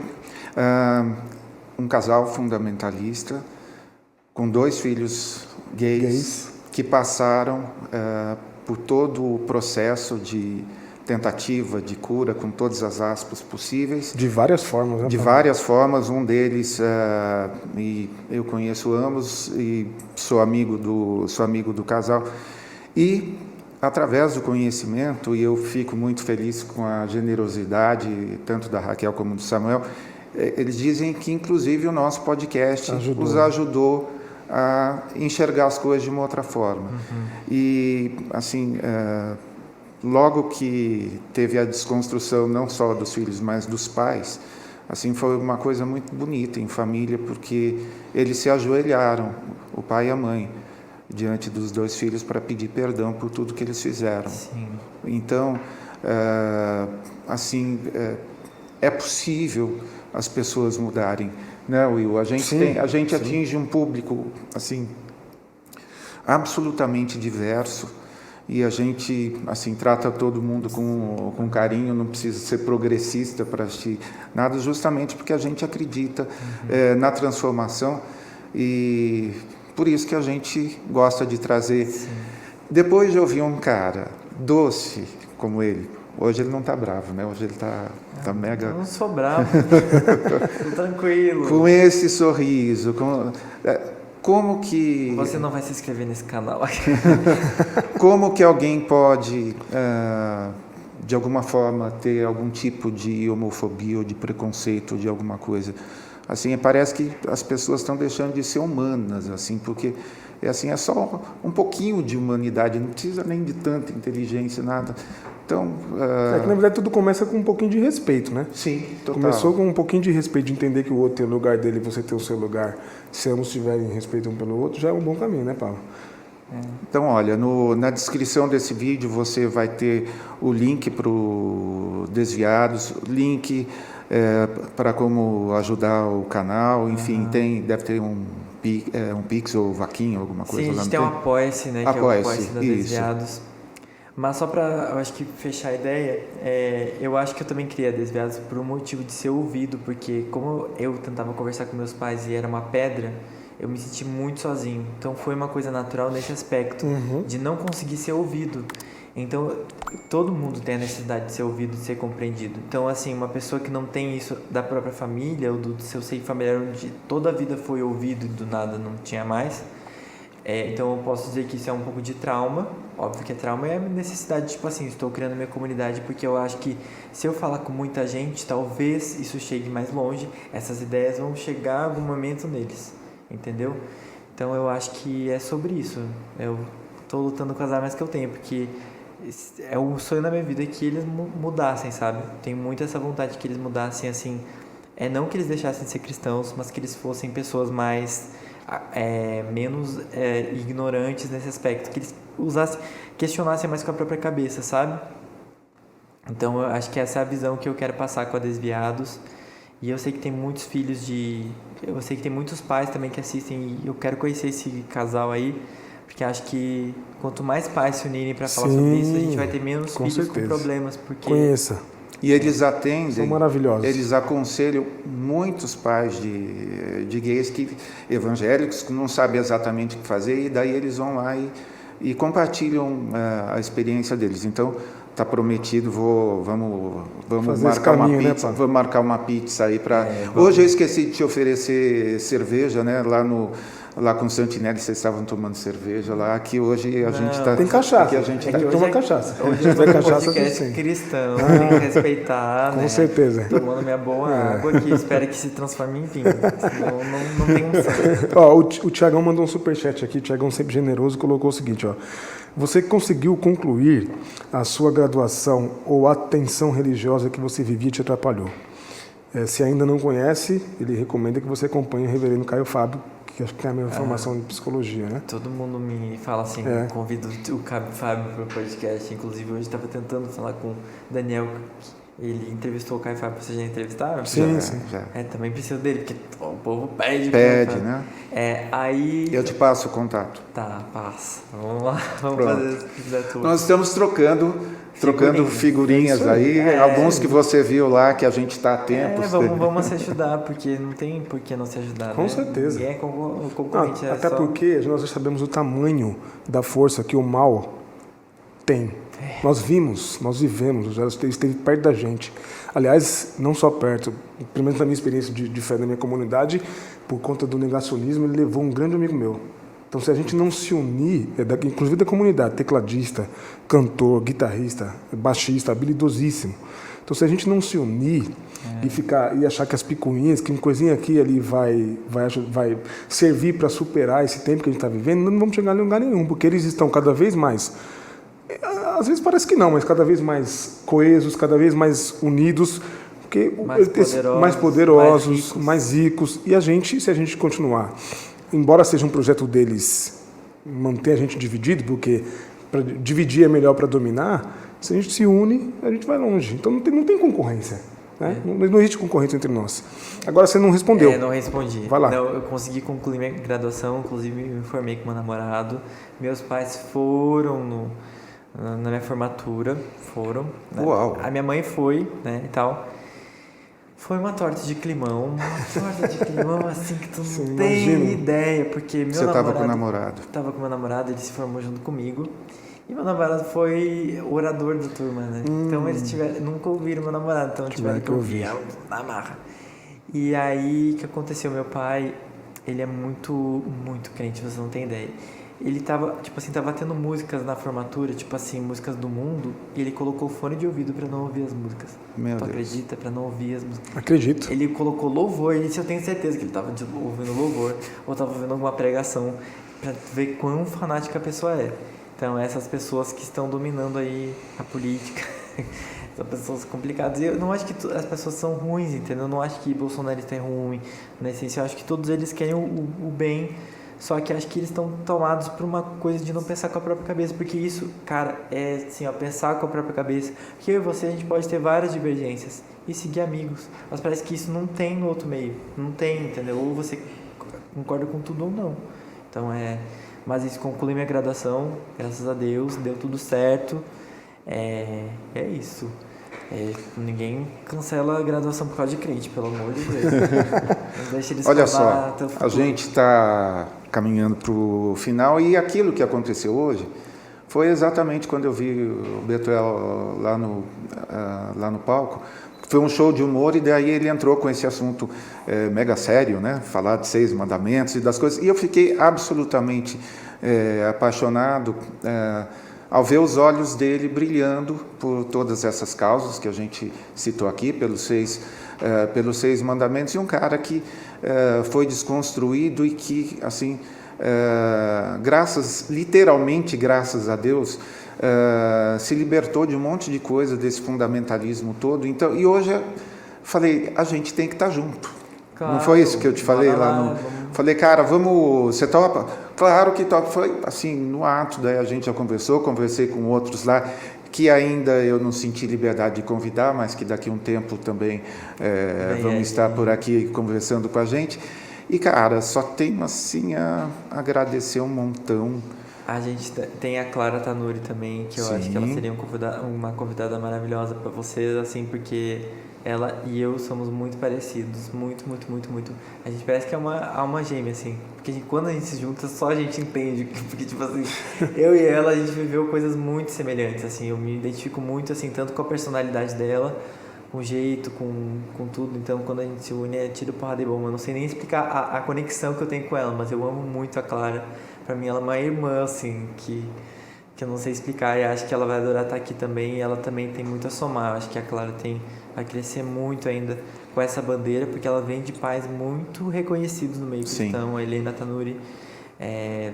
Speaker 1: Um casal fundamentalista com 2 filhos gays. Que passaram por todo o processo de tentativa de cura, com todas as aspas possíveis.
Speaker 2: De várias formas, né?
Speaker 1: De várias formas. Um deles, e eu conheço ambos e sou amigo do casal. E, através do conhecimento, e eu fico muito feliz com a generosidade, tanto da Raquel como do Samuel, eles dizem que, inclusive, o nosso podcast os ajudou a enxergar as coisas de uma outra forma. E, assim, logo que teve a desconstrução não só dos filhos, mas dos pais, assim, foi uma coisa muito bonita em família, porque eles se ajoelharam, o pai e a mãe, diante dos 2 filhos para pedir perdão por tudo que eles fizeram.
Speaker 3: Sim.
Speaker 1: Então, é possível as pessoas mudarem, né, Will? A gente atinge um público assim absolutamente diverso. E a gente, assim, trata todo mundo com carinho, não precisa ser progressista para assistir nada, justamente porque a gente acredita na transformação e por isso que a gente gosta de trazer. Sim. Depois de ouvir um cara doce como ele, Hoje ele não está bravo, né? Hoje ele está mega...
Speaker 3: Eu não sou bravo, tô tranquilo.
Speaker 1: Com esse sorriso, como que...
Speaker 3: Você não vai se inscrever nesse canal.
Speaker 1: Como que alguém pode, de alguma forma, ter algum tipo de homofobia ou de preconceito de alguma coisa? Assim, parece que as pessoas estão deixando de ser humanas, assim, porque assim, é só um pouquinho de humanidade, não precisa nem de tanta inteligência, nada. Então,
Speaker 2: É que, na verdade, tudo começa com um pouquinho de respeito, né?
Speaker 1: sim, total.
Speaker 2: Começou com um pouquinho de respeito, de entender que o outro tem o lugar dele e você tem o seu lugar. Se ambos tiverem respeito um pelo outro, já é um bom caminho, né, Paulo?
Speaker 1: Então, olha, na descrição desse vídeo você vai ter o link para o Desviados, link para como ajudar o canal, enfim, deve ter um Pix ou vaquinha, alguma coisa
Speaker 3: Sim, a
Speaker 1: lá.
Speaker 3: gente tem um Apoia-se, né? Que é o Apoia-se da Desviados. Mas só para, eu acho que fechar a ideia, eu acho que eu também criei a Desviados por um motivo de ser ouvido, porque como eu tentava conversar com meus pais e era uma pedra, eu me senti muito sozinho. Então foi uma coisa natural nesse aspecto, de não conseguir ser ouvido. Então todo mundo tem a necessidade de ser ouvido, de ser compreendido. Então assim, uma pessoa que não tem isso da própria família ou do seu seio familiar, onde toda a vida foi ouvido e do nada não tinha mais, então eu posso dizer que isso é um pouco de trauma. Óbvio que trauma é a necessidade, tipo assim, estou criando minha comunidade porque eu acho que se eu falar com muita gente, talvez isso chegue mais longe, essas ideias vão chegar em algum momento neles, entendeu? Então eu acho que é sobre isso. Eu estou lutando com as armas que eu tenho, porque é o sonho da minha vida que eles mudassem, sabe? Tenho muito essa vontade que eles mudassem, assim, não que eles deixassem de ser cristãos, mas que eles fossem pessoas mais... menos ignorantes nesse aspecto, que eles questionassem mais com a própria cabeça, sabe? Então eu acho que essa é a visão que eu quero passar com a Desviados, e eu sei que tem muitos eu sei que tem muitos pais também que assistem, e eu quero conhecer esse casal aí, porque acho que quanto mais pais se unirem para falar sobre isso, a gente vai ter menos filhos com problemas, porque...
Speaker 2: Conheça.
Speaker 1: E eles atendem,
Speaker 2: são maravilhosos.
Speaker 1: Eles aconselham muitos pais de gays evangélicos que não sabem exatamente o que fazer, e daí eles vão lá e compartilham a experiência deles. Então, está prometido, vamos marcar uma pizza, vamos marcar uma pizza aí para... Hoje eu esqueci de te oferecer cerveja, né? Lá com o Santinelli, vocês estavam tomando cerveja lá, que hoje a gente está...
Speaker 2: Tem cachaça,
Speaker 1: aqui a gente
Speaker 2: toma cachaça.
Speaker 3: Hoje é um podcast cristão, tem que respeitar,
Speaker 2: com certeza.
Speaker 3: Tomando minha boa água, que espero que se transforme em vinho, senão não tem unção.
Speaker 2: Ó, o Tiagão mandou um superchat aqui, o Tiagão sempre generoso, colocou o seguinte, ó. Você conseguiu concluir a sua graduação ou a tensão religiosa que você vivia te atrapalhou? Se ainda não conhece, ele recomenda que você acompanhe o reverendo Caio Fábio, que acho que tem a minha formação de psicologia, né?
Speaker 3: Todo mundo me fala assim, convido o Caio Fábio para o podcast, inclusive hoje estava tentando falar com o Daniel, ele entrevistou o Caio Fábio, vocês já entrevistaram?
Speaker 2: Sim.
Speaker 1: Já.
Speaker 3: Também preciso dele, porque o povo pede,
Speaker 1: né?
Speaker 3: Aí...
Speaker 1: Eu te passo o contato.
Speaker 3: Tá, passa. Vamos lá, vamos fazer se quiser tudo.
Speaker 1: Nós estamos trocando figurinhas aí, alguns que você viu lá, que a gente está a tempo.
Speaker 3: Vamos se ajudar, porque não tem por que não se ajudar,
Speaker 2: Com certeza.
Speaker 3: Ninguém é concorrente.
Speaker 2: Até porque nós já sabemos o tamanho da força que o mal tem. Nós vimos, nós vivemos, já esteve perto da gente. Aliás, não só perto, pelo menos na minha experiência de fé na minha comunidade, por conta do negacionismo, ele levou um grande amigo meu. Então, se a gente não se unir, inclusive da comunidade, tecladista, cantor, guitarrista, baixista, habilidosíssimo. Então, se a gente não se unir e achar que as picuinhas, que uma coisinha aqui e ali vai servir para superar esse tempo que a gente está vivendo, não vamos chegar em lugar nenhum, porque eles estão cada vez mais... Às vezes parece que não, mas cada vez mais coesos, cada vez mais unidos, porque mais poderosos, mais ricos. E se a gente continuar, embora seja um projeto deles manter a gente dividido, porque dividir é melhor para dominar, se a gente se une, a gente vai longe. Então não tem concorrência. Né? Não existe concorrência entre nós. Agora você não respondeu.
Speaker 3: Não respondi.
Speaker 2: Vai lá.
Speaker 3: Não, eu consegui concluir minha graduação, inclusive me formei com meu namorado. Meus pais foram na minha formatura, né?
Speaker 1: Uau.
Speaker 3: A minha mãe foi, né, e tal. Foi uma torta de climão, assim que tu não tem ideia, porque meu namorado...
Speaker 1: Você estava com o namorado.
Speaker 3: Estava com meu namorado, ele se formou junto comigo. E meu namorado foi orador da turma, né? Então eles nunca ouviram meu namorado, então tiveram que ouvir na marra. E aí, o que aconteceu? Meu pai, ele é muito, muito crente, você não tem ideia. Ele tava tendo músicas na formatura, músicas do mundo, e ele colocou fone de ouvido pra não ouvir as músicas.
Speaker 1: Meu Deus.
Speaker 3: Acredita? Pra não ouvir as músicas.
Speaker 2: Acredito.
Speaker 3: Ele colocou louvor, e isso eu tenho certeza que ele tava ouvindo louvor, ou tava ouvindo alguma pregação, pra ver quão fanática a pessoa é. Então, essas pessoas que estão dominando aí a política, são pessoas complicadas. E eu não acho que as pessoas são ruins, entendeu? Eu não acho que bolsonarista é ruim. Na essência, eu acho que todos eles querem o bem, só que acho que eles estão tomados por uma coisa de não pensar com a própria cabeça. Porque isso, cara, é assim, ó, pensar com a própria cabeça. Porque eu e você, a gente pode ter várias divergências e seguir amigos. Mas parece que isso não tem no outro meio. Não tem, entendeu? Ou você concorda com tudo ou não. Então, Mas isso, concluí minha graduação, graças a Deus, deu tudo certo. É isso. Ninguém cancela a graduação por causa de crente, pelo amor de Deus. Não deixa eles
Speaker 1: Olha só,
Speaker 3: até o futuro.
Speaker 1: a gente está caminhando para o final e aquilo que aconteceu hoje foi exatamente quando eu vi o Betuel lá no palco. Foi um show de humor e daí ele entrou com esse assunto mega sério, né? Falar de 6 mandamentos e das coisas. E eu fiquei absolutamente apaixonado ao ver os olhos dele brilhando por todas essas causas que a gente citou aqui, pelos 6 mandamentos. E um cara que foi desconstruído e que, assim, literalmente graças a Deus, se libertou de um monte de coisa desse fundamentalismo todo. Então, e hoje eu falei, a gente tem que estar junto. Claro, não foi isso que eu te falei lá? Falei, cara, você topa? Claro que topa. Foi assim, no ato, daí a gente já conversei com outros lá, que ainda eu não senti liberdade de convidar, mas que daqui a um tempo também vão estar por aqui conversando com a gente. E, cara, só tenho assim a agradecer um montão.
Speaker 3: A gente tem a Clara Tanuri também, que eu acho que ela seria uma convidada maravilhosa para vocês, assim, porque ela e eu somos muito parecidos, muito, muito, muito, muito. A gente parece que é uma alma gêmea, assim, porque quando a gente se junta, só a gente entende, porque, tipo assim, eu e ela, a gente viveu coisas muito semelhantes, assim, eu me identifico muito, assim, tanto com a personalidade dela, com o jeito, com tudo. Então, quando a gente se une, é tiro, porrada e bomba. Eu não sei nem explicar a conexão que eu tenho com ela, mas eu amo muito a Clara. Pra mim, ela é uma irmã, assim, que eu não sei explicar. E acho que ela vai adorar estar aqui também. E ela também tem muito a somar. Eu acho que a Clara vai crescer muito ainda com essa bandeira, porque ela vem de pais muito reconhecidos no meio cristão. A Helena Tanuri,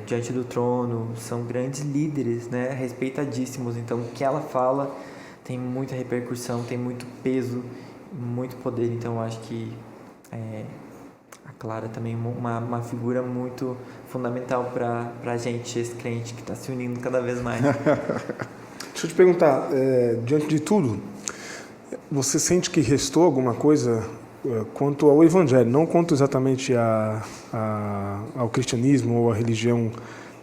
Speaker 3: Diante do Trono, são grandes líderes, né? Respeitadíssimos. Então, o que ela fala tem muita repercussão, tem muito peso, muito poder. Então, eu acho que a Clara também é uma figura muito fundamental para a gente, esse crente que está se unindo cada vez mais.
Speaker 2: Deixa eu te perguntar, diante de tudo, você sente que restou alguma coisa quanto ao Evangelho, não quanto exatamente ao cristianismo ou à religião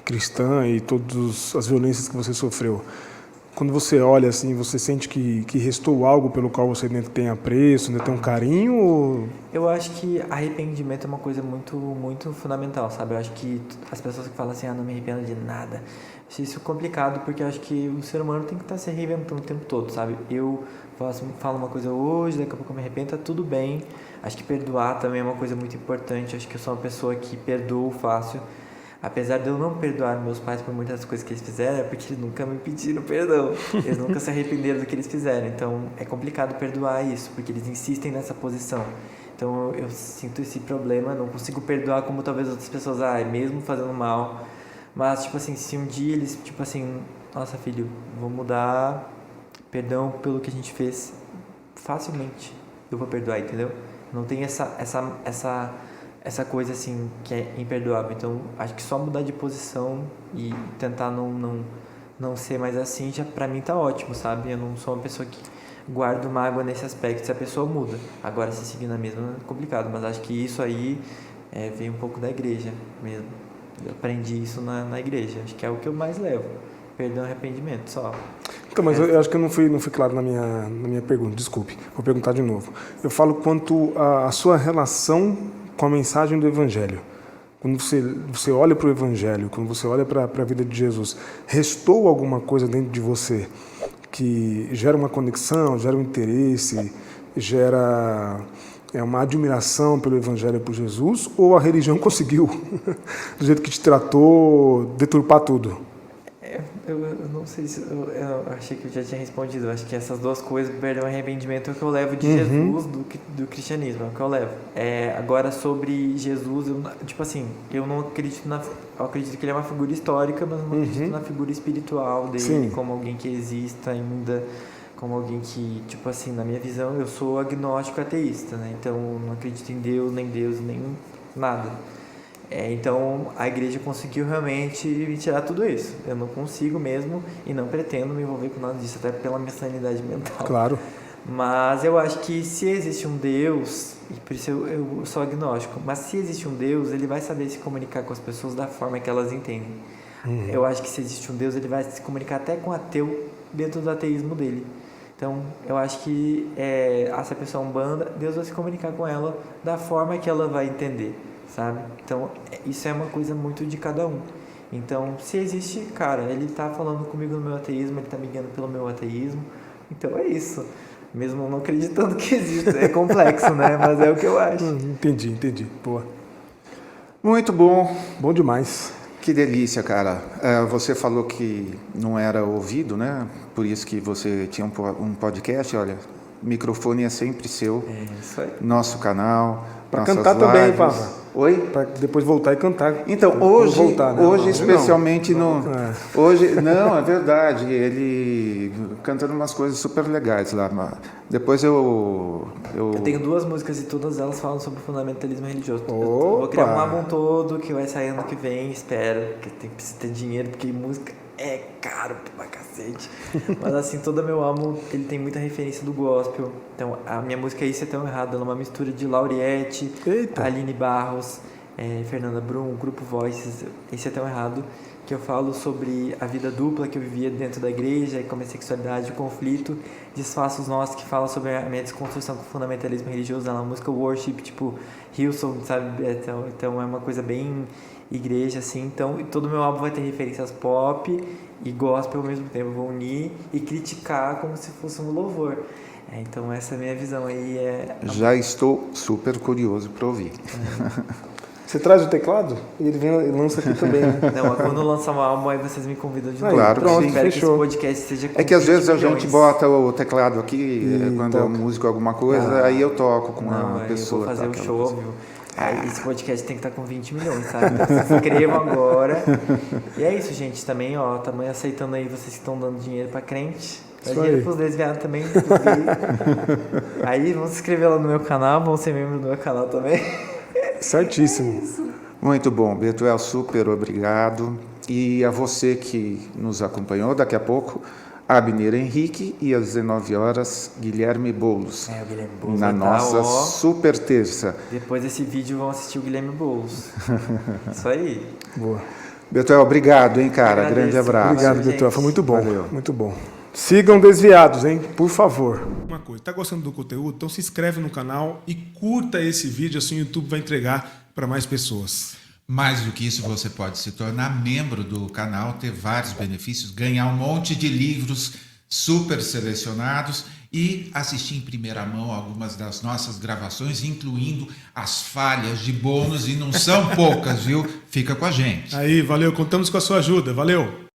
Speaker 2: cristã e todas as violências que você sofreu? Quando você olha assim, você sente que restou algo pelo qual você ainda tem apreço, ainda tem um carinho? Ou...
Speaker 3: Eu acho que arrependimento é uma coisa muito, muito fundamental, sabe? Eu acho que as pessoas que falam assim, não me arrependo de nada, acho isso complicado, porque eu acho que o ser humano tem que estar se reinventando o tempo todo, sabe? Eu falo uma coisa hoje, daqui a pouco eu me arrependo, tá tudo bem. Acho que perdoar também é uma coisa muito importante. Acho que eu sou uma pessoa que perdoo fácil. Apesar de eu não perdoar meus pais por muitas coisas que eles fizeram, é porque eles nunca me pediram perdão. Eles nunca se arrependeram do que eles fizeram. Então, é complicado perdoar isso, porque eles insistem nessa posição. Então, eu sinto esse problema, não consigo perdoar como talvez outras pessoas, mesmo fazendo mal. Mas, tipo assim, se um dia eles, tipo assim, nossa, filho, vou mudar, perdão pelo que a gente fez, facilmente eu vou perdoar, entendeu? Não tem essa coisa assim que é imperdoável. Então acho que só mudar de posição e tentar não ser mais assim, já pra mim tá ótimo, sabe? Eu não sou uma pessoa que guardo mágoa nesse aspecto, se a pessoa muda. Agora, se seguir na mesma é complicado, mas acho que isso aí vem um pouco da igreja mesmo. Eu aprendi isso na igreja, acho que é o que eu mais levo. Perdão e arrependimento, só.
Speaker 2: Então, mas eu acho que eu não fui claro na minha pergunta, desculpe. Vou perguntar de novo. Eu falo quanto à sua relação com a mensagem do Evangelho. quando você olha para o Evangelho, quando você olha para a vida de Jesus, restou alguma coisa dentro de você que gera uma conexão, gera um interesse, gera uma admiração pelo Evangelho e por Jesus, ou a religião conseguiu, do jeito que te tratou, deturpar tudo?
Speaker 3: Eu não sei se... Eu achei que eu já tinha respondido. Eu acho que essas duas coisas, perdão, arrependimento, é o que eu levo de Jesus, do cristianismo, é o que eu levo. Agora, sobre Jesus, tipo assim, eu não acredito eu acredito que ele é uma figura histórica, mas não acredito na figura espiritual dele,
Speaker 2: Sim.
Speaker 3: como alguém que exista ainda, como alguém que, tipo assim, na minha visão, eu sou agnóstico ateísta, né? Então, eu não acredito em Deus, nem nada. Então, a igreja conseguiu realmente me tirar tudo isso. Eu não consigo mesmo e não pretendo me envolver com nada disso, até pela minha sanidade mental.
Speaker 2: Claro.
Speaker 3: Mas eu acho que se existe um Deus, e por isso eu sou agnóstico, mas se existe um Deus, ele vai saber se comunicar com as pessoas da forma que elas entendem. Eu acho que se existe um Deus, ele vai se comunicar até com o ateu dentro do ateísmo dele. Então, eu acho que essa pessoa umbanda, Deus vai se comunicar com ela da forma que ela vai entender, sabe? Então, isso é uma coisa muito de cada um. Então, se existe, cara, ele tá falando comigo no meu ateísmo, ele tá me guiando pelo meu ateísmo. Então, é isso. Mesmo não acreditando que existe. É complexo, né? Mas é o que eu acho.
Speaker 2: Entendi. Boa.
Speaker 1: Muito bom.
Speaker 2: Bom demais.
Speaker 1: Que delícia, cara. Você falou que não era ouvido, né? Por isso que você tinha um podcast. Olha, o microfone é sempre seu.
Speaker 3: É isso aí.
Speaker 1: Nosso canal.
Speaker 2: Para
Speaker 1: nossas
Speaker 2: cantar também,
Speaker 1: lives.
Speaker 2: Pava.
Speaker 1: Oi?
Speaker 2: Para depois voltar e cantar.
Speaker 1: Então,
Speaker 2: Quando voltar, né?
Speaker 1: hoje
Speaker 2: Não,
Speaker 1: especialmente
Speaker 2: não.
Speaker 1: no... Hoje, não, é verdade. Ele cantando umas coisas super legais lá. Depois eu
Speaker 3: tenho 2 músicas e todas elas falam sobre fundamentalismo religioso. Eu
Speaker 2: Opa!
Speaker 3: vou criar um álbum todo que vai sair ano que vem, espero. Que precisa ter dinheiro, porque música é caro pra cacete. Mas assim, todo meu álbum, ele tem muita referência do gospel. Então, a minha música Isso é Tão Errado, ela é uma mistura de Lauriette,
Speaker 2: Eita.
Speaker 3: Aline Barros, Fernanda Brum, Grupo Voices, Isso é Tão Errado, que eu falo sobre a vida dupla que eu vivia dentro da igreja, como a sexualidade, o conflito, Desfaços Nossos, que fala sobre a minha desconstrução com o fundamentalismo religioso, ela é uma música worship, tipo Hillsong, sabe? Então é uma coisa bem igreja, assim. Então, todo o meu álbum vai ter referências pop e gospel ao mesmo tempo. Eu vou unir e criticar como se fosse um louvor. Então, essa é a minha visão aí.
Speaker 1: já estou super curioso para ouvir.
Speaker 2: Você traz o teclado? E ele vem e lança aqui também, né?
Speaker 3: Não, quando lançar um álbum, aí vocês me convidam de novo.
Speaker 1: Claro que
Speaker 3: Pronto,
Speaker 1: sim.
Speaker 3: espero
Speaker 2: Fechou.
Speaker 3: que esse podcast seja com
Speaker 1: É que às vezes a
Speaker 3: 20
Speaker 1: gente
Speaker 3: milhões.
Speaker 1: bota o teclado aqui, quando é
Speaker 2: toca.
Speaker 1: música alguma coisa, aí eu toco com a
Speaker 3: Aí
Speaker 1: pessoa.
Speaker 3: eu vou fazer
Speaker 1: tá,
Speaker 3: o
Speaker 1: aquela
Speaker 3: show,
Speaker 1: coisa.
Speaker 3: óbvio. Aí esse podcast tem que estar com 20 milhões, sabe? Então se inscrevam agora. E é isso, gente. Também, ó, também aceitando aí vocês que estão dando dinheiro pra crente. Dá
Speaker 2: Isso
Speaker 3: dinheiro
Speaker 2: aí.
Speaker 3: pros desviados também. pros gays. Aí vão se inscrever lá no meu canal, vão ser membro do meu canal também.
Speaker 2: Certíssimo.
Speaker 1: Muito bom, Betuel, super obrigado. E a você que nos acompanhou, daqui a pouco, Abner Henrique e às 19 horas, Guilherme Boulos.
Speaker 3: O Guilherme Boulos
Speaker 1: Na
Speaker 3: vai
Speaker 1: nossa
Speaker 3: tá, ó.
Speaker 1: super terça.
Speaker 3: Depois desse vídeo vão assistir o Guilherme Boulos. Isso aí.
Speaker 2: Boa.
Speaker 1: Betuel, obrigado, hein, cara?
Speaker 3: Agradeço.
Speaker 1: Grande abraço.
Speaker 2: Obrigado,
Speaker 3: gente.
Speaker 2: Betuel. Foi muito bom.
Speaker 1: Valeu.
Speaker 2: Muito bom. Sigam Desviados, hein? Por favor.
Speaker 4: Uma coisa, tá gostando do conteúdo? Então se inscreve no canal e curta esse vídeo, assim o YouTube vai entregar para mais pessoas.
Speaker 5: Mais do que isso, você pode se tornar membro do canal, ter vários benefícios, ganhar um monte de livros super selecionados e assistir em primeira mão algumas das nossas gravações, incluindo as falhas de bônus, e não são poucas, viu? Fica com a gente.
Speaker 4: Aí, valeu, contamos com a sua ajuda, valeu!